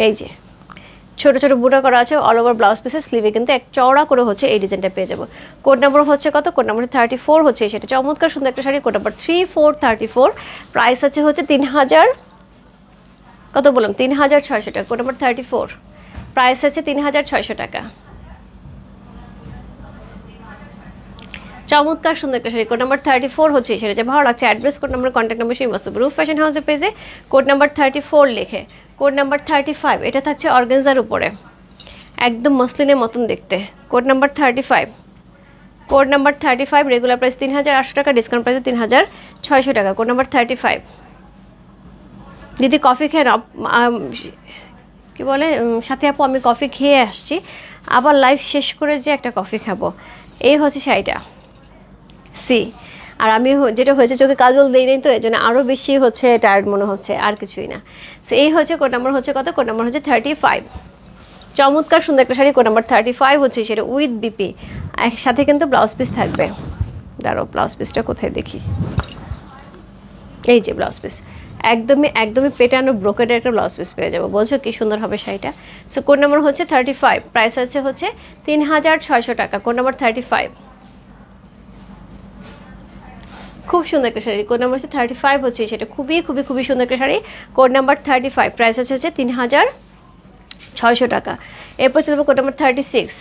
এই যে ছোটো ছোটো বুটা করা আছে অল ওভার ব্লাউজ পিসের স্লিভে কিন্তু এক চওড়া করে হচ্ছে এই ডিজাইনটা পেয়ে যাবো। কোড নাম্বার হচ্ছে কত? কোড নাম্বার 34 হচ্ছে সেটা, চমৎকার সুন্দর একটা শাড়ি। কোড নাম্বার 34, প্রাইস আছে হচ্ছে 3000, কত বললাম? 3600 টাকা। কোড নাম্বার 34, প্রাইস আছে 3600 টাকা। চমৎকার সুন্দর একটা শাড়ি। কোড নাম্বার 34 হচ্ছে সেটা, যে ভালো লাগছে address, code number, contact number সেই মস্ত রূপ ফ্যাশন হাউসের পেজে কোড নাম্বার 34 লিখে। কোড নাম্বার 35, এটা থাকছে অর্গানজার উপরে, একদম মসলিনের মতন দেখতে। Code number 35, code number 35, regular price 3800 টাকা, ডিসকাউন্ট প্রাইসে 3600 টাকা। কোড নাম্বার 35, দিদি কফি খেয়ে না, কি বলে সাথে আপু আমি কফি খেয়ে আসছি, আবার লাইভ শেষ করে যে একটা কফি খাবো। এই হচ্ছে শাড়িটা সি, আর আমি যেটা হয়েছে চোখে কাজল দিই নেই তো এই জন্য আরও বেশি হচ্ছে টায়ার্ড মনে হচ্ছে, আর কিছুই না। সো এই হচ্ছে কোড নাম্বার হচ্ছে কত? কোড নাম্বার হচ্ছে 35, চমৎকার সুন্দর একটা শাড়ি। কোড নাম্বার 35 হচ্ছে সেটা উইথ বিপি, একসাথে কিন্তু ব্লাউজ পিস থাকবে। দাঁড়াও ব্লাউজ পিসটা কোথায় দেখি, এই যে ব্লাউজ পিস, একদমই একদমই পেটানো ব্রোকেডের একটা ব্লাউজ পিস পেয়ে যাবো। বোঝো কি সুন্দর হবে শাড়িটা। সো কোড নাম্বার হচ্ছে 35, প্রাইস আছে হচ্ছে 3600 টাকা। কোড নাম্বার 35, খুব সুন্দর একটা শাড়ি। কোড নাম্বার হচ্ছে 35 হচ্ছে সেটা, খুবই খুবই খুবই সুন্দর একটা শাড়ি। কোড নাম্বার 35, প্রাইস আছে হচ্ছে 3600 টাকা। এরপর চলবে কোড নাম্বার 36,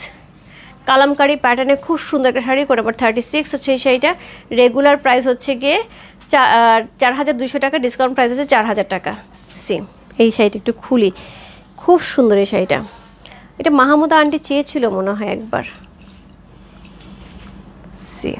কালামকারি প্যাটার্নে খুব সুন্দর একটা শাড়ি। কোড নাম্বার 36 হচ্ছে এই শাড়িটা, রেগুলার প্রাইস হচ্ছে গিয়ে 4200 টাকা, ডিসকাউন্ট প্রাইস হচ্ছে 4000 টাকা। সেম এই শাড়িটা একটু খুলি, খুব সুন্দর এই শাড়িটা। এটা মাহমুদা আন্টি চেয়েছিল মনে হয় একবার। সি,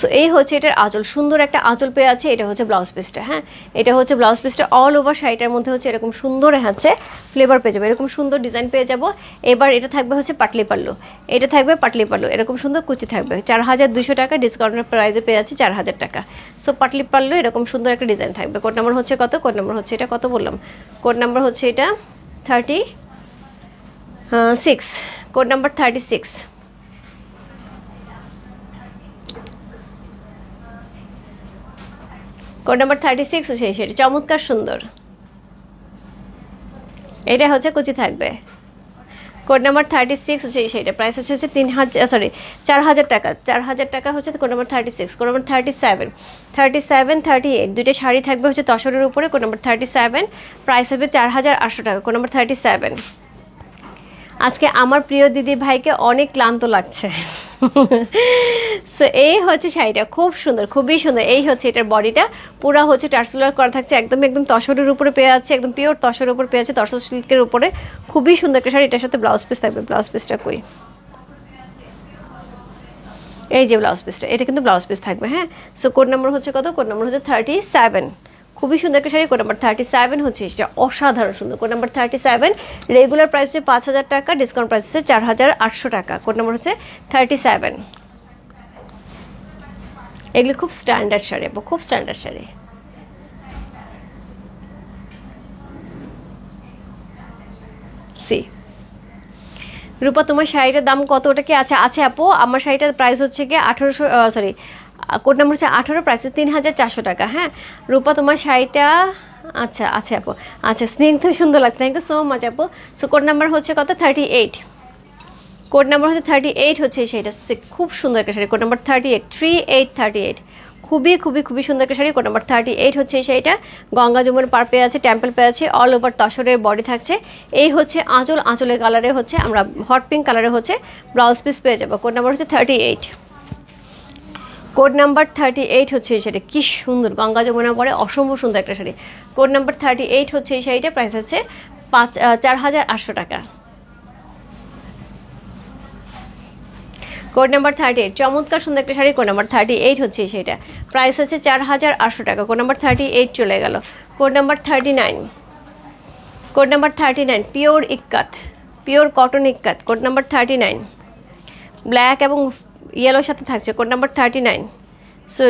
সো এই হচ্ছে এটার আঁচল, সুন্দর একটা আঁচল পেয়ে আছে। এটা হচ্ছে ব্লাউজ পিসটা, হ্যাঁ এটা হচ্ছে ব্লাউজ পিসটা। অল ওভার শাড়িটার মধ্যে হচ্ছে এরকম সুন্দর হচ্ছে ফ্লেভার পেয়ে যাবো, এরকম সুন্দর ডিজাইন পেয়ে যাবো। এবার এটা থাকবে হচ্ছে পাটলি পাল্লু, এটা থাকবে পাটলি পাল্লু, এরকম সুন্দর কুচি থাকবে। 4200 টাকা, ডিসকাউন্টের প্রাইসে পেয়ে যাচ্ছে 4000 টাকা। সো পাটলি পাল্লু এরকম সুন্দর একটা ডিজাইন থাকবে। কোড নাম্বার হচ্ছে কত? কোড নাম্বার হচ্ছে এটা, কত বললাম? কোড নাম্বার হচ্ছে এটা 36, কোড নাম্বার 36, কোড নাম্বার 36 হচ্ছে সেটা, চমৎকার সুন্দর। এটা হচ্ছে কুচি থাকবে, কোড নাম্বার 36 হচ্ছে এই শাড়িটা, প্রাইস হচ্ছে 4000 টাকা। 4000 টাকা হচ্ছে কোড নাম্বার 36। কোড নাম্বার 37, 38 দুইটা শাড়ি থাকবে হচ্ছে তসরের উপরে। কোড নাম্বার 37, প্রাইস হবে 4800 টাকা। Code number 37। আজকে আমার প্রিয় দিদি ভাইকে অনেক ক্লান্ত লাগছে। সো এই হচ্ছে শাড়িটা, খুব সুন্দর, খুবই সুন্দর। এই হচ্ছে এটার বডিটা, পুরা হচ্ছে টার্সেলার করা থাকছে, একদম তসরের উপরে পেয়ে যাচ্ছে, একদম পিওর তসরের উপরে পেয়ে যাচ্ছে, তসর সিল্কের উপরে। খুবই সুন্দর একটা শাড়ি। এটার সাথে ব্লাউজ পিস থাকবে। ব্লাউজ পিসটা কই? এই যে ব্লাউজ পিসটা, এটা কিন্তু ব্লাউজ পিস থাকবে। হ্যাঁ, সো কোড নাম্বার হচ্ছে কত? কোড নাম্বার হচ্ছে 37। খুবই সুন্দর একটা শাড়ি। কোড নাম্বার 37 হচ্ছে এটা, অসাধারণ সুন্দর। Code number 37। রেগুলার প্রাইস হচ্ছে 5000 টাকা, ডিসকাউন্ট প্রাইস হচ্ছে 4800 টাকা। কোড নাম্বার হচ্ছে 37। এগুলো খুব স্ট্যান্ডার্ড শাড়ি, খুব স্ট্যান্ডার্ড শাড়ি। সি রূপা, তোমার শাড়িটার দাম কত? ওটা কি আছে? আছে আপু, আমার শাড়িটার প্রাইস হচ্ছে কি 1800, সরি, কোড নাম্বার হচ্ছে 18, প্রাইস 3400 টাকা। হ্যাঁ রূপা, তোমার শাড়িটা আচ্ছা আছে আপু। আচ্ছা, স্নিগ্ধ সুন্দর লাগছে, থ্যাংক ইউ সো মাচ আপু। সো কোড নাম্বার হচ্ছে কত? 38। কোড নাম্বার হচ্ছে 38 হচ্ছে এই শাড়িটা, খুব সুন্দর একটা শাড়ি। কোড নাম্বার 38, খুবই সুন্দর একটা শাড়ি। কোড নাম্বার 38 হচ্ছে এই শাড়িটা। গঙ্গা যমুনার পার পেয়ে আছে, টেম্পল পেয়ে আছে, অল ওভার তসরের বডি থাকছে। এই হচ্ছে আঁচল, আঁচলের কালারে হচ্ছে আমরা হট পিঙ্ক কালারে হচ্ছে ব্লাউজ পিস পেয়ে যাবো। কোড নাম্বার হচ্ছে 38। কোড নাম্বার 38 হচ্ছে এই শাড়ি, কি সুন্দর, গঙ্গা যমুনার পরে অসম্ভব সুন্দর একটা শাড়ি। কোড নাম্বার 38 হচ্ছে এই শাড়িটা, প্রাইস হচ্ছে 4800 টাকা। কোড নাম্বার 38, চমৎকার সুন্দর একটা শাড়ি। কোড নাম্বার 38 হচ্ছে সেটা, প্রাইস আছে 4800 টাকা। কোড নাম্বার 38 চলে গেল। Code number 39, code number 39, pure ইক্কাত, পিওর কটন ইক্কাত। কোড নাম্বার 39, ব্ল্যাক এবং ইয়েলোর সাথে থাকছে। কোড নাম্বার 39, সো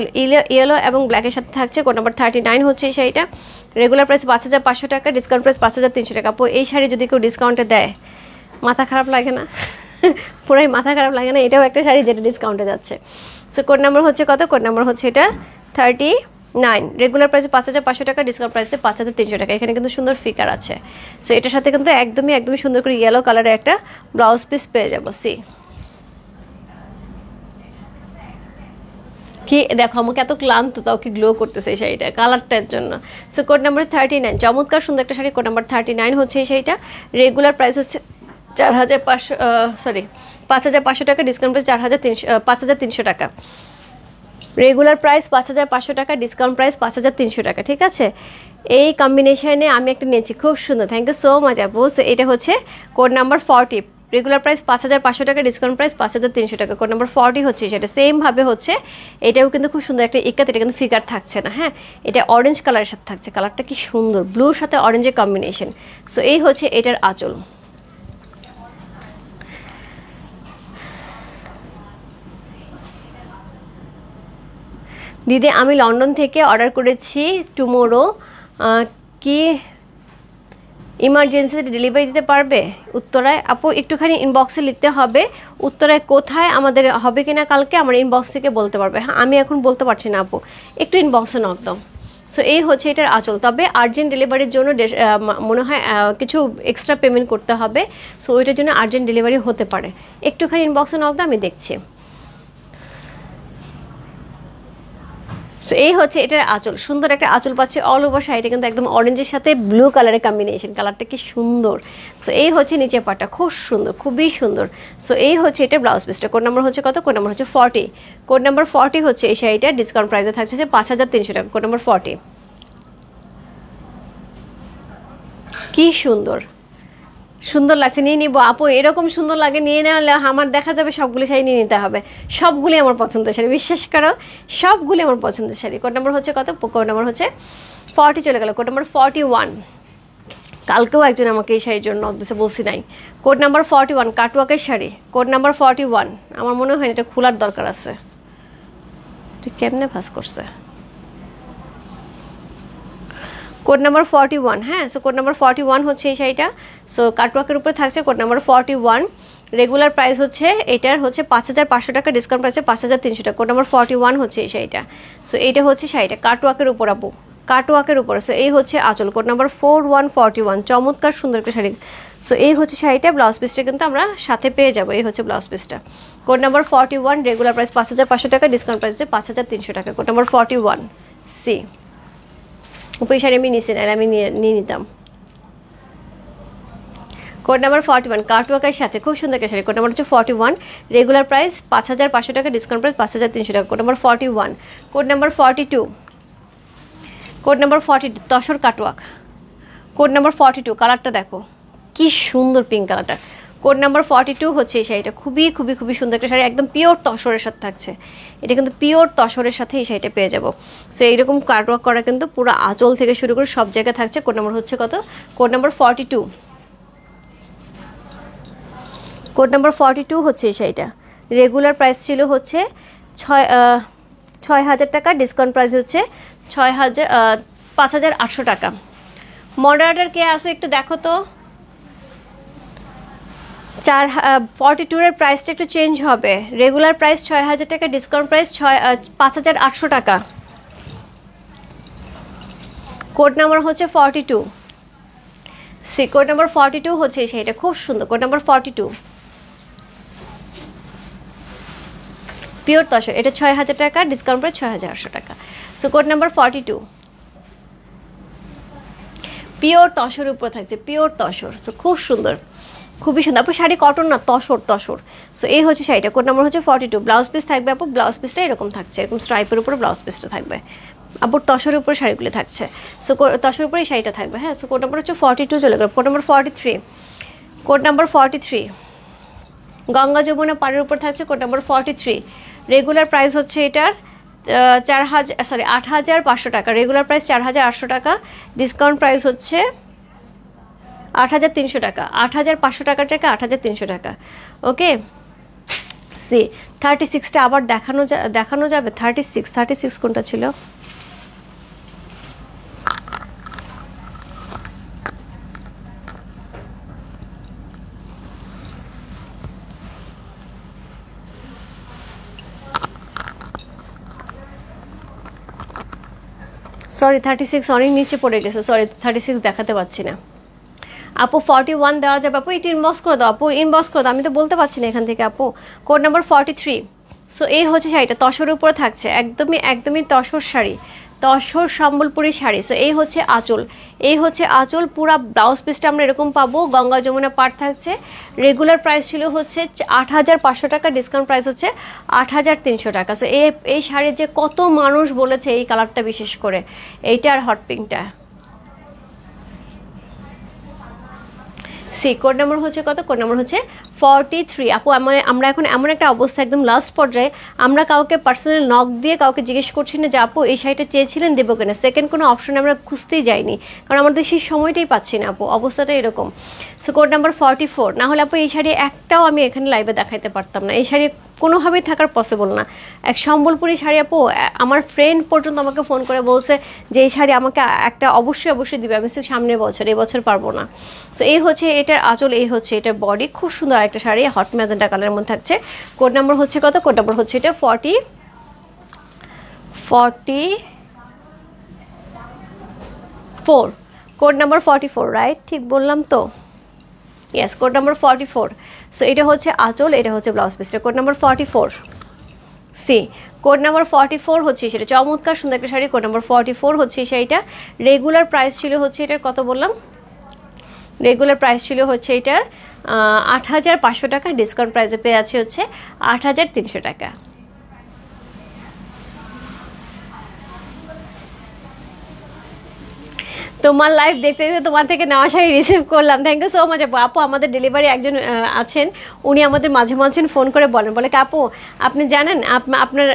ইয়েলো এবং ব্ল্যাকের সাথে থাকছে। কোড নাম্বার 39 হচ্ছে এই শাড়িটা। রেগুলার প্রাইস 5500 টাকা, ডিসকাউন্ট প্রাইস 5300 টাকা। আপু এই শাড়ি যদি কেউ ডিসকাউন্টে দেয় মাথা খারাপ লাগে না? পুরাই মাথা খারাপ লাগে না? এটাও একটা শাড়ি যেটা ডিসকাউন্টে যাচ্ছে। সো কোড নাম্বার হচ্ছে কত? কোড নাম্বার হচ্ছে এটা 39। রেগুলার প্রাইসে 5500 টাকা, ডিসকাউন্ট প্রাইসে 5300 টাকা। এখানে কিন্তু সুন্দর ফিকার আছে। সো এটার সাথে কিন্তু একদমই সুন্দর করে ইয়েলো কালারের একটা ব্লাউজ পিস পেয়ে যাবো। সি কি দেখো, আমাকে এত ক্লান্ত তাও কি গ্লো করতেছে এই শাড়িটা কালারটার জন্য। সো কোড নাম্বার 39, চমৎকার সুন্দর একটা শাড়ি। কোড নাম্বার 39 হচ্ছে এই শাড়িটা। রেগুলার প্রাইস হচ্ছে 5500 টাকা, ডিসকাউন্ট প্রাইস 5300 টাকা। রেগুলার প্রাইস 5500 টাকা, ডিসকাউন্ট প্রাইস 5300 টাকা। ঠিক আছে, এই কম্বিনেশনে আমি একটা নিয়েছি, খুব সুন্দর, থ্যাংক ইউ সো মাচ আপু। এটা হচ্ছে কোড নাম্বার 40, রেগুলার প্রাইস 5500 টাকা, ডিসকাউন্ট প্রাইস 5300 টাকা। কোড নাম্বার 40 হচ্ছে সেটা, সেমভাবে হচ্ছে এটাও কিন্তু খুব সুন্দর একটা ইক্কাত। এটা কিন্তু ফিগার থাকছে না। হ্যাঁ, এটা অরেঞ্জ কালারের সাথে থাকছে, কালারটা কি সুন্দর, ব্লুর সাথে অরেঞ্জের কম্বিনেশন। সো এই হচ্ছে এটার আঁচল। দিদি, আমি লন্ডন থেকে অর্ডার করেছি টুমোরো, কি ইমার্জেন্সিতে ডেলিভারি দিতে পারবে? উত্তরায়। আপু একটুখানি ইনবক্সে লিখতে হবে উত্তরায় কোথায় আমাদের হবে কিনা কালকে, আমার ইনবক্স থেকে বলতে পারবে। হ্যাঁ, আমি এখন বলতে পারছি না আপু, একটু ইনবক্সে নক দাও। সো এই হচ্ছে এটার আঁচল। তবে আর্জেন্ট ডেলিভারির জন্য মনে হয় কিছু এক্সট্রা পেমেন্ট করতে হবে। সো ওইটার জন্য আর্জেন্ট ডেলিভারি হতে পারে। একটুখানি ইনবক্সে নক দাও, আমি দেখছি। সো এই হচ্ছে এটার আঁচল, সুন্দর একটা আঁচল পাচ্ছে অল ওভার শাড়িটা কিন্তু একদম অরেঞ্জের সাথে ব্লু কালারের কম্বিনেশন, কালারটা কি সুন্দর। সো এই হচ্ছে নিচের পাটটা, খুব সুন্দর, খুবই সুন্দর। সো এই হচ্ছে এটা ব্লাউজ পিসটা। কোড নাম্বার হচ্ছে কত? কোড নাম্বার হচ্ছে 40। কোড নাম্বার 40 হচ্ছে এই শাড়িটা, ডিসকাউন্ট প্রাইসে থাকছে যে 5300 টাকা। কোড নাম্বার 40, কি সুন্দর, সুন্দর লাগছে, নিয়ে নিবো আপু। এরকম সুন্দর লাগে, নিয়ে নেওয়ালে আমার দেখা যাবে সবগুলি শাড়ি নিয়ে নিতে হবে। সবগুলি আমার পছন্দের শাড়ি, বিশ্বাস করো, সবগুলি আমার পছন্দের শাড়ি। কোড নাম্বার হচ্ছে কত? কোড নাম্বার হচ্ছে 40 চলে গেল। কোড নাম্বার 41, কালকেও একজন আমাকে এই শাড়ির জন্য দিতে বলছি নাই। কোড নাম্বার 41, কাটওয়ার্কের শাড়ি। কোড নাম্বার 41, আমার মনে হয় এটা খোলার দরকার আছে। তুই কেমনে ভাস করছে? কোড নাম্বার 41, হ্যাঁ। সো কোড নাম্বার 41 হচ্ছে এই শাড়িটা। সো কাটওয়ার্কের উপরে থাকছে। কোড নাম্বার 41, রেগুলার প্রাইস হচ্ছে এটার হচ্ছে 5500 টাকা, ডিসকাউন্ট প্রাইসে 5300 টাকা। কোড নাম্বার 41 হচ্ছে এই শাড়িটা। সো এইটা হচ্ছে শাড়িটা কাটওয়ার্কের উপর আপু, কাটওয়ার্কের উপরে। সো এই হচ্ছে আঁচল, কোড নাম্বার 4141, চমৎকার সুন্দর একটা শাড়ি। সো এই হচ্ছে শাড়িটা, ব্লাউজ পিসটা কিন্তু আমরা সাথে পেয়ে যাবো। এই হচ্ছে ব্লাউজ পিসটা, কোড নাম্বার 41, রেগুলার প্রাইস 5500 টাকা, ডিসকাউন্ট প্রাইস 5300 টাকা, কোড নাম্বার 41 সি। এই শাড়ি আমি নিচ্ছি না, আমি নিয়ে নিতাম। কোড নাম্বার 41, কাটওয়ার্কের সাথে খুব সুন্দর একটা শাড়ি, কোড নাম্বার হচ্ছে 41, রেগুলার প্রাইস 5500 টাকা, ডিসকাউন্ট প্রাইস 5300 টাকা, code number 41। Code number 42, code number 40, tussar cutwork, code number 42, কালারটা দেখো কি সুন্দর পিঙ্ক কালারটা। কোড নাম্বার 42 হচ্ছে এই শাড়িটা, খুবই খুবই খুবই সুন্দর একটা শাড়ি, একদম পিওর তসরের সাথে থাকছে। এটা কিন্তু পিওর তসরের সাথে এই শাড়িটা পেয়ে যাবো। সো এইরকম কাটওয়ার্ক করা কিন্তু পুরো আঁচল থেকে শুরু করে সব জায়গায় থাকছে। কোড নাম্বার হচ্ছে কত? Code number 42। কোড নাম্বার 42 হচ্ছে এই শাড়িটা, রেগুলার প্রাইস ছিল হচ্ছে 6000 টাকা, ডিসকাউন্ট প্রাইস হচ্ছে 5800 টাকা। মডারেটর কে আসো একটু দেখো তো, 42 এর প্রাইসটা একটু চেঞ্জ হবে। রেগুলার প্রাইস 6000 টাকা, ডিসকাউন্ট প্রাইস 5800 টাকা। কোড নাম্বার হচ্ছে 42 সি, কোড নাম্বার 42 হচ্ছে সেইটা, খুব সুন্দর। কোড নাম্বার 42, পিওর তসর, এটা 6000 টাকা, ডিসকাউন্ট প্রাইস 6800 টাকা। So code number 42, pure tussar উপর থাকছে, পিওর তসর। সো খুব সুন্দর, খুবই সুন্দর আপু, শাড়ি কটন না, তসর তসর। সো এই হচ্ছে শাড়িটা, কোড নাম্বার হচ্ছে 42। ব্লাউজ পিস থাকবে আপু, ব্লাউজ পিসটা এরকম থাকছে, এরকম স্ট্রাইপের উপরে ব্লাউজ পিসটা থাকবে আপুর, তসরের উপরে শাড়িগুলো থাকছে। সো তসরের উপরে এই শাড়িটা থাকবে। হ্যাঁ, সো কোড নাম্বার হচ্ছে 42 চলে গেল। Code number 43, code number 43, Ganga Jamuna পাড়ের উপর থাকছে, কোড নাম্বার 43। রেগুলার প্রাইস হচ্ছে এটার 8500 টাকা, রেগুলার প্রাইস 4800 টাকা, ডিসকাউন্ট প্রাইস হচ্ছে 8300 টাকা, 8500 টাকার টাকা 8300 টাকা। ওকে সি, 36টা আবার দেখানো যাবে। 36 কোনটা ছিল? সরি 36 অনেক নিচে পড়ে গেছে, সরি 36 দেখাতে পাচ্ছি না আপু। 41 দেওয়া যাবে আপু, এটা ইনবক্স করে দাও আপু, ইনবক্স করে দাও, আমি তো বলতে পারছি না এখান থেকে আপু। Code number 43। সো এই হচ্ছে শাড়িটা, তসরের উপরে থাকছে, একদমই তসর শাড়ি, তসর সম্বলপুরি শাড়ি। সো এই হচ্ছে আঁচল, এই হচ্ছে আঁচল, পুরা ব্লাউজ পিসটা আমরা এরকম পাবো, গঙ্গা যমুনা পাড় থাকছে। রেগুলার প্রাইস ছিল হচ্ছে 8500 টাকা, ডিসকাউন্ট প্রাইস হচ্ছে 8300 টাকা। সো এই শাড়ির যে কত মানুষ বলেছে এই কালারটা, বিশেষ করে এইটা আর হট পিঙ্কটা। সি, কোড নাম্বার হচ্ছে কত? কোড নাম্বার হচ্ছে 43 আপু। আমরা এখন এমন একটা অবস্থা, একদম লাস্ট পর্যায়ে, আমরা কাউকে পার্সোনাল নক দিয়ে কাউকে জিজ্ঞেস করছি না যে আপু এই শাড়িটা চেয়েছিলেন দেবো কিনা, সেকেন্ড কোনো অপশন আমরা খুঁজতেই যাইনি, কারণ আমাদের সেই সময়টাই পাচ্ছি না আপু, অবস্থাটা এরকম। সো কোড নাম্বার 44, না হলে আপু এই শাড়ি একটাও আমি এখানে লাইভে দেখাইতে পারতাম না, এই শাড়ি কোনোভাবেই থাকার পসিবল না। এক সম্বলপুরি শাড়ি আপু, আমার ফ্রেন্ড পর্যন্ত আমাকে ফোন করে বলছে যে এই শাড়ি আমাকে একটা অবশ্যই দিবে, আমি শুধু সামনের বছর, এই বছর পারবো না। সো এই হচ্ছে এটার আঁচল, এই হচ্ছে এটার বডি, খুব সুন্দর একটা শাড়ি, হট ম্যাজেন্টা কালারের মধ্যে থাকছে। কোড নাম্বার হচ্ছে কত? কোড নাম্বার হচ্ছে এটা 44, কোড নাম্বার 44, রাইট? ঠিক বললাম তো? Yes, code number 44। সো এটা হচ্ছে আঁচল, এটা হচ্ছে ব্লাউজ পিসটা, code number 44 C. Code number 44 হচ্ছে সেটা, চমৎকার সুন্দর একটা শাড়ি, কোড নাম্বার 44 হচ্ছে সেইটা। রেগুলার প্রাইস ছিল হচ্ছে এটার কত বললাম? রেগুলার প্রাইস ছিল হচ্ছে এটার 8500 টাকা, ডিসকাউন্ট প্রাইসে পেয়ে আছে হচ্ছে 8300 টাকা। তোমার লাইভ দেখতে দেখতে তোমার থেকে নেওয়া শাড়ি রিসিভ করলাম, থ্যাংক ইউ সো মাচ আপু। আপু আমাদের ডেলিভারি একজন আছেন, উনি আমাদের মাঝে মাঝে ফোন করে বলে কি আপু আপনি জানেন আপনার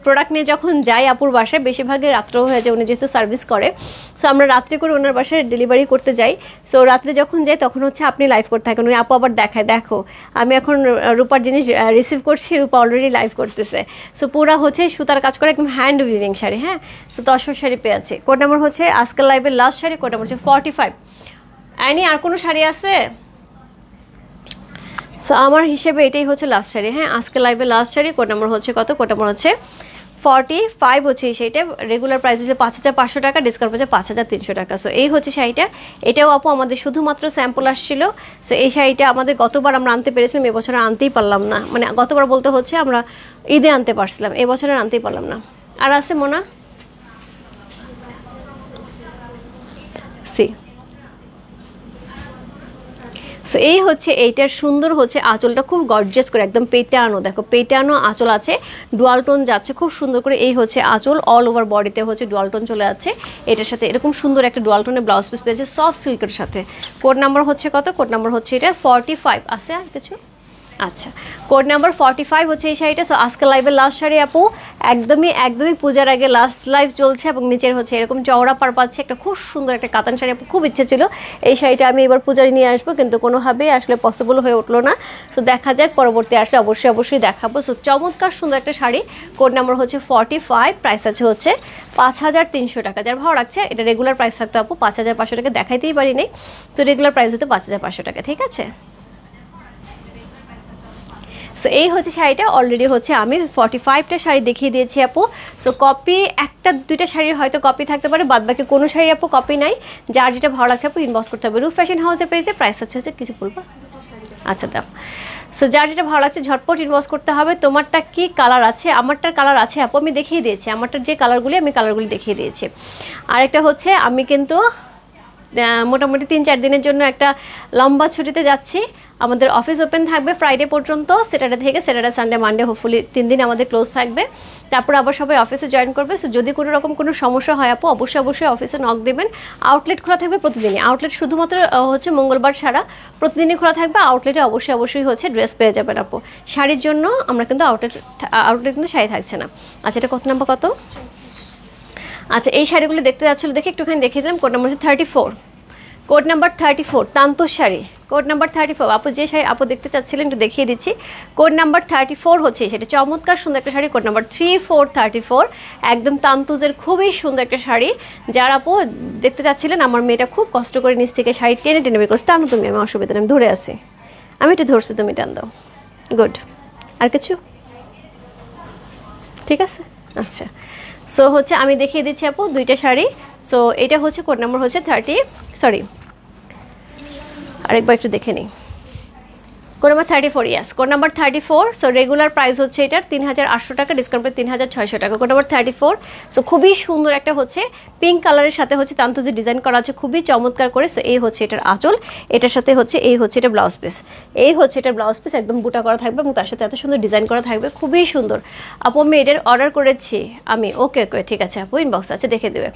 প্রোডাক্ট নিয়ে যখন যাই আপুর বাসায়, বেশিরভাগই রাত্রেও হয়ে যায়, উনি যেহেতু সার্ভিস করে। সো আমরা রাত্রে করে ওনার বাসায় ডেলিভারি করতে যাই। সো রাত্রে যখন যাই তখন হচ্ছে আপনি লাইভ করতে থাকেন, উনি আপু আবার দেখায়, দেখো আমি এখন রূপার জিনিস রিসিভ করছি, রূপা অলরেডি লাইভ করতেছে। সো পুরা হচ্ছে সুতার কাজ করে, একদম হ্যান্ড উইভিং শাড়ি। হ্যাঁ, সো 10 শাড়ি পেয়ে আছে। কোড নাম্বার হচ্ছে আজকের লাইভের লাস্ট শাড়ি, কোড নাম্বার হচ্ছে 45। অ্যানি আর কোনো শাড়ি আছে? সো আমার হিসেবে এটাই হচ্ছে লাস্ট শাড়ি। হ্যাঁ, আজকে লাইভে লাস্ট শাড়ি, কোড নাম্বার হচ্ছে কত? কোড নাম্বার হচ্ছে 45 হচ্ছে এই শাড়িটা, রেগুলার প্রাইস হচ্ছে 5500 টাকা, ডিসকাউন্ট হচ্ছে 5300 টাকা। সো এই হচ্ছে শাড়িটা, এটাও আপু আমাদের শুধুমাত্র স্যাম্পল আসছিল। সো এই শাড়িটা আমাদের গতবার আমরা আনতে পেরেছিলাম, এবছর আনতেই পারলাম না, মানে গতবার বলতে হচ্ছে আমরা ঈদে আনতে পারছিলাম, এবছর আনতেই পারলাম না। আর আছে মোনা সি। সো এই হচ্ছে এইটার সুন্দর হচ্ছে আঁচলটা খুব গর্জিয়াস করে একদম পেটানো, দেখো পেটানো আঁচল আছে, ডুয়াল টোন যাচ্ছে খুব সুন্দর করে। এই হচ্ছে আঁচল, অল ওভার বডিতে হচ্ছে ডুয়াল টোন চলে যাচ্ছে। এটার সাথে এরকম সুন্দর একটা ডুয়াল টোনের ব্লাউজ পিস পেয়েছে সফট সিল্কের সাথে। কোড নাম্বার হচ্ছে কত? কোড নাম্বার হচ্ছে এটা 45 আছে আর কিছু, আচ্ছা কোড নাম্বার 45 হচ্ছে এই শাড়িটা। সো আজকে লাইভের লাস্ট শাড়ি আপু, একদমই পূজার আগে লাস্ট লাইভ চলছে, এবং নিচের হচ্ছে এরকম চওড়া পার পাচ্ছে একটা খুব সুন্দর একটা কাতান শাড়ি আপু, খুব ইচ্ছে ছিল এই শাড়িটা আমি এবার পূজায় নিয়ে আসবো, কিন্তু কোনোভাবেই আসলে পসিবল হয়ে উঠলো না। তো দেখা যাক পরবর্তী আসলে অবশ্যই দেখাবো। সো চমৎকার সুন্দর একটা শাড়ি, কোড নাম্বার হচ্ছে 45, প্রাইস আছে হচ্ছে 5300 টাকা। যার ভালো লাগছে, এটা রেগুলার প্রাইস থাকতো আপু 5500 টাকা, দেখাইতেই পারি নাই। তো রেগুলার প্রাইস হতো 5500 টাকা, ঠিক আছে। সো এই হচ্ছে শাড়িটা, অলরেডি হচ্ছে আমি 45টা শাড়ি দেখিয়ে দিয়েছি আপু। সো কপি একটা দুইটা শাড়ি হয়তো কপি থাকতে পারে, বাদ বাকি কোনো শাড়ি আপু কপি নাই। যার যেটা ভালো লাগছে আপু ইনবক্স করতে হবে। রূপ ফ্যাশন হাউসে পেয়েছে, প্রাইস হচ্ছে কিছু বলবো, আচ্ছা দাও। সো যার যেটা ভালো লাগছে ঝটপট ইনবক্স করতে হবে। তোমারটা কি কালার আছে? আমারটার কালার আছে আপু, আমি দেখিয়ে দিয়েছি আমারটার যে কালারগুলি, আমি কালারগুলি দেখিয়ে দিয়েছি। আরেকটা হচ্ছে আমি কিন্তু মোটামুটি 3-4 দিনের জন্য একটা লম্বা ছুটিতে যাচ্ছি। আমাদের অফিস ওপেন থাকবে ফ্রাইডে পর্যন্ত, স্যাটারডে থেকে স্যাটারডে সানডে মানডে হোপফুলি 3 দিন আমাদের ক্লোজ থাকবে, তারপর আবার সবাই অফিসে জয়েন করবে। সো যদি কোনো রকম কোনো সমস্যা হয় আপু অবশ্যই অফিসে নক দেবেন। আউটলেট খোলা থাকবে প্রতিদিনই, আউটলেট শুধুমাত্র হচ্ছে মঙ্গলবার ছাড়া প্রতিদিনই খোলা থাকবে। আউটলেটে অবশ্যই হচ্ছে ড্রেস পেয়ে যাবেন আপু। শাড়ির জন্য আমরা কিন্তু আউটলেট কিন্তু শাড়ি থাকছে না। আচ্ছা এটা কত নাম্বার কত? আচ্ছা এই শাড়িগুলো দেখতে যাচ্ছিলো, দেখে একটুখানি দেখিয়ে দিলাম। কোড নাম্বার হচ্ছে 34, কোড নাম্বার 34 তান্তর শাড়ি, কোড নাম্বার 34 আপু যে শাড়ি আপু দেখতে চাচ্ছিলেন একটু দেখিয়ে দিচ্ছি। কোড নাম্বার 34 হচ্ছে সেটা, চমৎকার সুন্দর একটা শাড়ি, কোড নাম্বার 3434, একদম তান্তুজের খুবই সুন্দর একটা শাড়ি। যারা আপু দেখতে চাচ্ছিলেন, আমার মেয়েটা খুব কষ্ট করে নিচ থেকে শাড়ি টেনে বের করছে। টানো তুমি, আমি অসুবিধা নেই, আমি ধরে আছি, আমি একটু ধরছি, তুমি টান দাও। গুড, আর কিছু ঠিক আছে, আচ্ছা। সো হচ্ছে আমি দেখিয়ে দিচ্ছি আপু দুইটা শাড়ি। সো এটা হচ্ছে কোড নাম্বার হচ্ছে আরেকবার একটু দেখে নিই। Code number 34, yes code number 34। So regular price হচ্ছে এটার 3800 টাকা, ডিসকাউন্ট করে 3600 টাকা। Code number 34। সো খুবই সুন্দর একটা হচ্ছে পিঙ্ক কালারের সাথে হচ্ছে তান্তুজি ডিজাইন করা আছে খুবই চমৎকার করে। সো এই হচ্ছে এটার আঁচল, এটার সাথে হচ্ছে এই হচ্ছে এটা ব্লাউজ পিস, এই হচ্ছে এটার ব্লাউজ পিস, একদম বুটা করা থাকবে এবং তার সাথে এত সুন্দর ডিজাইন করা থাকবে, খুবই সুন্দর। আপু আমি এটার অর্ডার করেছি আমি, ওকে ঠিক আছে আপু, ইনবক্স আছে দেখে দেবে।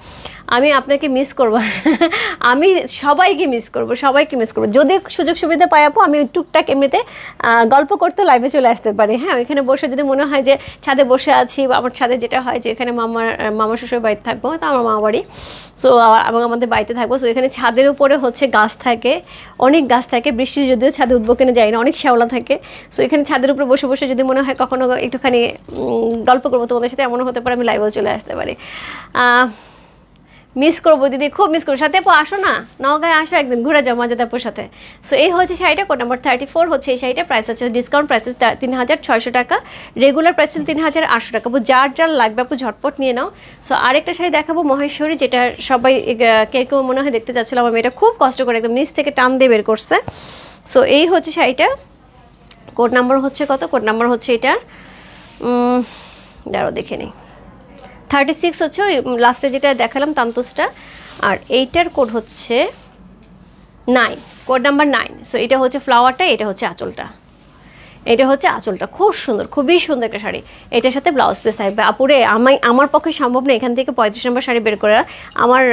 আমি আপনাকে মিস করব আমি সবাইকে মিস করব যদি সুযোগ সুবিধা পাই আপু। আমি টুকটাক এমনিতে গল্প করতে লাইভে চলে আসতে পারি, হ্যাঁ এখানে বসে যদি মনে হয় যে ছাদে বসে আছি, আমার ছাদে যেটা হয় যে এখানে মামা শ্বশুর বাড়িতে থাকবো, তো আমার মামা বাড়ি, সো এবং আমাদের বাড়িতে থাকবো। সো এখানে ছাদের উপরে হচ্ছে গাছ থাকে, অনেক গাছ থাকে, বৃষ্টি যদিও ছাদে উঠবো কিনা যাই না, অনেক শ্যাওলা থাকে। সো এখানে ছাদের উপরে বসে যদি মনে হয় কখনো একটুখানি গল্প করবো তোমাদের সাথে, এমনও হতে পারে আমি লাইভেও চলে আসতে পারি। মিস করবো দিদি, খুব মিস করবো। সাথে আপু আসো না, নওগাঁয় আসো একদিন, ঘুরে যাও মজাদ আপুর সাথে। সো এই হচ্ছে শাড়িটা, কোড নাম্বার 34 হচ্ছে এই শাড়িটা, প্রাইস হচ্ছে ডিসকাউন্ট প্রাইস 3600 টাকা, রেগুলার প্রাইস 3800 টাকা। আপু যার লাগবে আপু ঝটপট নিয়ে নাও। সো আরেকটা শাড়ি দেখাবো মহেশ্বরী, যেটা সবাই কেউ মনে হয় দেখতে চাচ্ছিলো, আমার মেয়েটা খুব কষ্ট করে একদম নিচ থেকে টান দিয়ে বের করছে। সো এই হচ্ছে শাড়িটা, কোড নাম্বার হচ্ছে কত? কোড নাম্বার হচ্ছে এটা দাঁড়াও দেখে নিই, 36 হচ্ছে ওই লাস্টে যেটা দেখালাম তান্তুসটা, আর এইটার কোড হচ্ছে 9, কোড নাম্বার 9। সো এটা হচ্ছে ফ্লাওয়ারটা, এটা হচ্ছে আঁচলটা, খুব সুন্দর, খুবই সুন্দর একটা শাড়ি। এটার সাথে ব্লাউজ পিস থাকবে। আপুরে আমার পক্ষে সম্ভব না এখান থেকে 35 নম্বর শাড়ি বের করা, আমার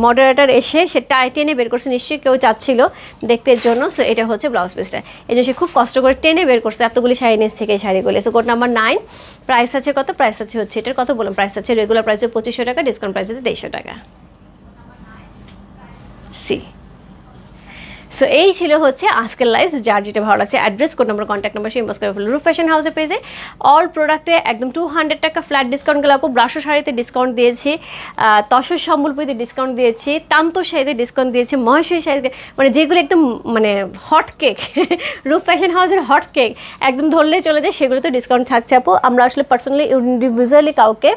মডারেটার এসে সে টেনে বের করছে, নিশ্চয়ই কেউ চাচ্ছিল দেখতে জন্য। সো এটা হচ্ছে ব্লাউজ পিসটা, এই জন্য সে খুব কষ্ট করে টেনে বের করছে এতগুলি শাড়ি নিচ থেকে এই শাড়িগুলি। সো কোড নাম্বার 9, প্রাইস আছে কত? প্রাইস আছে হচ্ছে এটার কত বললাম, প্রাইস আছে রেগুলার প্রাইস 2500 টাকা, ডিসকাউন্ট প্রাইস আছে 2300 টাকা। সি সো এই ছিল হচ্ছে আজকের লাইভ। যার যেটা ভালো লাগছে address, code number, contact number সে ইনবক্স করে ফেলো। রূপ ফ্যাশন হাউসের পেজে অল প্রোডাক্টে একদম 200 টাকা ফ্ল্যাট ডিসকাউন্ট গেলে আপু। ব্রাশো শাড়িতে ডিসকাউন্ট দিয়েছি, তসর সম্বলপুরিতে ডিসকাউন্ট দিয়েছি, তান্ত শাড়িতে ডিসকাউন্ট দিয়েছি, মহেশ্বরী শাড়িতে, মানে যেগুলো একদম মানে হট কেক রূপ ফ্যাশন হাউসের হট কেক একদম ধরলেই চলে যায়, সেগুলোতে ডিসকাউন্ট থাকছে আপু। আমরা আসলে পার্সোনালি ইন্ডিভিজুয়ালি কাউকে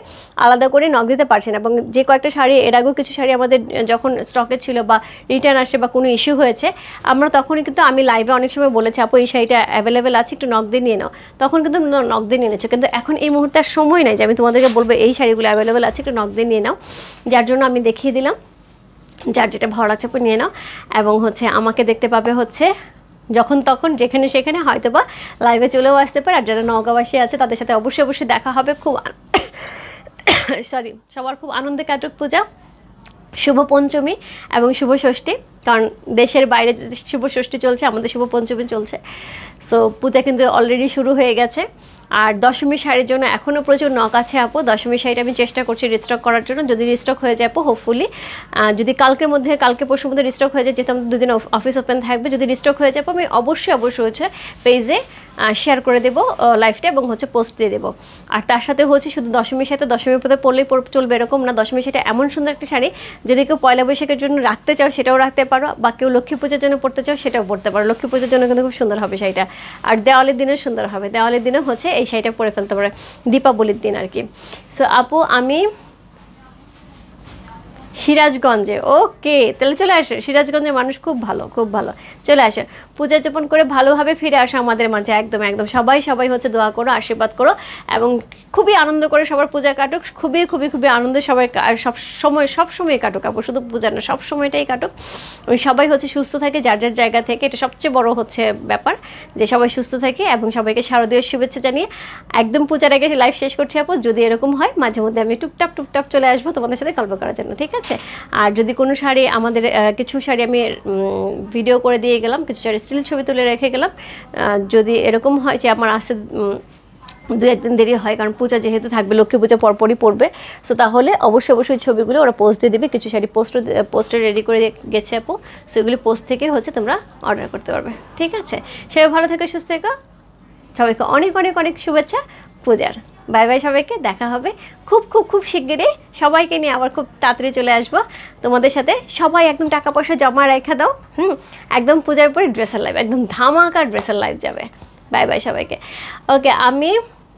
আলাদা করে নক দিতে পারছি না, এবং যে কয়েকটা শাড়ি এর আগেও কিছু শাড়ি আমাদের যখন স্টকে ছিল বা রিটার্ন আসে বা কোনো ইস্যু হয়েছে, আমরা তখনই কিন্তু আমি লাইভে অনেক সময় বলেছি আপু এই শাড়িটা অ্যাভেলেবেল আছে, একটু নক দিয়ে নিয়ে নাও, তখন কিন্তু নক দিয়ে নিয়ে নিচ্ছ। কিন্তু এখন এই মুহূর্তে আর সময় নাই যে আমি তোমাদেরকে বলবো এই শাড়িগুলো অ্যাভেলেবেল আছে, একটু নক দিয়ে নিয়ে নাও। যার জন্য আমি দেখিয়ে দিলাম, যার যেটা ভালো লাগছে আপু নিয়ে নাও। এবং হচ্ছে আমাকে দেখতে পাবে হচ্ছে যখন তখন যেখানে সেখানে, হয়তো বা লাইভে চলেও আসতে পারে। আর যারা নওগাঁবাসী আছে তাদের সাথে অবশ্যই অবশ্যই দেখা হবে। খুব সরি, সবার খুব আনন্দে কাটুক পূজা, শুভ পঞ্চমী এবং শুভ ষষ্ঠী, কারণ দেশের বাইরে শুভ ষষ্ঠী চলছে, আমাদের শুভ পঞ্চমী চলছে। সো পূজা কিন্তু অলরেডি শুরু হয়ে গেছে। আর দশমী শাড়ির জন্য এখনও প্রচুর নক আছে আপু। দশমী শাড়িটা আমি চেষ্টা করছি রিস্টক করার জন্য, যদি রিস্টক হয়ে যায় আপু হোপফুলি, যদি কালকের মধ্যে কালকে পরশুর মধ্যে রিস্টক হয়ে যায়, যেহেতু আমাদের দুদিন অফিস ওপেন থাকবে, যদি রিস্টক হয়ে যায় আমি অবশ্যই হচ্ছে পেজে শেয়ার করে দেবো লাইভটা এবং হচ্ছে পোস্ট দিয়ে দেবো। আর তার সাথে হচ্ছে শুধু দশমীর সাথে দশমীর পথে পড়লেই চলবে এরকম না। দশমীর শাড়িটা এমন সুন্দর একটা শাড়ি, যদি কেউ পয়লা বৈশাখের জন্য রাখতে চাও সেটাও রাখতে পারো, বা কেউ লক্ষ্মী পূজার জন্য পড়তে চাও সেটাও পড়তে পারো। লক্ষ্মী পূজার জন্য কিন্তু খুব সুন্দর হবে শাড়িটা, আর দেওয়ালির দিনেও সুন্দর হবে। দেওয়ালির দিনে হচ্ছে এই শাড়িটা পরে ফেলতে পারে, দীপাবলির দিন আর কি। সো আপু আমি সিরাজগঞ্জে, ওকে তাহলে চলে আসো। সিরাজগঞ্জের মানুষ খুব ভালো, খুব ভালো, চলে আসো। পূজা যাপন করে ভালোভাবে ফিরে আসো আমাদের মাঝে, একদম একদম সবাই হচ্ছে দোয়া করো, আশীর্বাদ করো, এবং খুবই আনন্দ করে সবার পূজা কাটুক। খুবই খুবই খুবই আনন্দ সবাই সব সময় কাটুক আপু, শুধু পূজা না সব সময়টাই কাটুক। ওই সবাই হচ্ছে সুস্থ থাকে যার যার জায়গা থেকে, এটা সবচেয়ে বড় হচ্ছে ব্যাপার, যে সবাই সুস্থ থাকে। এবং সবাইকে শারদীয় শুভেচ্ছা জানিয়ে একদম পূজার আগে লাইভ শেষ করছি আপু। যদি এরকম হয় মাঝে মধ্যে আমি টুকটাপ চলে আসবো তোমাদের সাথে গল্প করার জন্য, ঠিক আছে? আর যদি কোনো শাড়ি আমাদের কিছু শাড়ি আমি ভিডিও করে দিয়ে গেলাম, কিছু শাড়ি স্টিল ছবি তুলে রেখে গেলাম, যদি এরকম হয় যে আমার আসতে 2-1 দিন দেরি হয়, কারণ পূজা যেহেতু থাকবে, লক্ষ্মী পূজা পরপরই পড়বে, সো তাহলে অবশ্যই ছবিগুলো ওরা পোস্ট দিয়ে দেবে। কিছু শাড়ি পোস্টে রেডি করে গেছে আপু, সো এগুলি পোস্ট থেকে হচ্ছে তোমরা অর্ডার করতে পারবে, ঠিক আছে? সবাই ভালো থেকো, সুস্থ থেকো, সবাইকে অনেক অনেক অনেক শুভেচ্ছা পূজার। বাই বাই, সবাইকে দেখা হবে খুব শিগগিরই। সবাইকে নিয়ে আবার খুব তাড়াতাড়ি চলে আসবো তোমাদের সাথে। সবাই একদম টাকা পয়সা জমা রেখে দাও, একদম পূজার পরে ড্রেসের লাইভ, একদম ধামাকা ড্রেসের লাইভ যাবে। বাই বাই সবাইকে। ওকে, আমি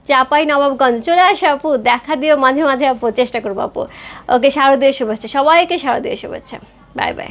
চাপাই নবাবগঞ্জ, চলে আসো আপু, দেখা দিও মাঝে মাঝে আপু, চেষ্টা করবো আপু। ওকে, শারদীয় শুভেচ্ছা সবাইকে, শারদীয় শুভেচ্ছা। Bye bye.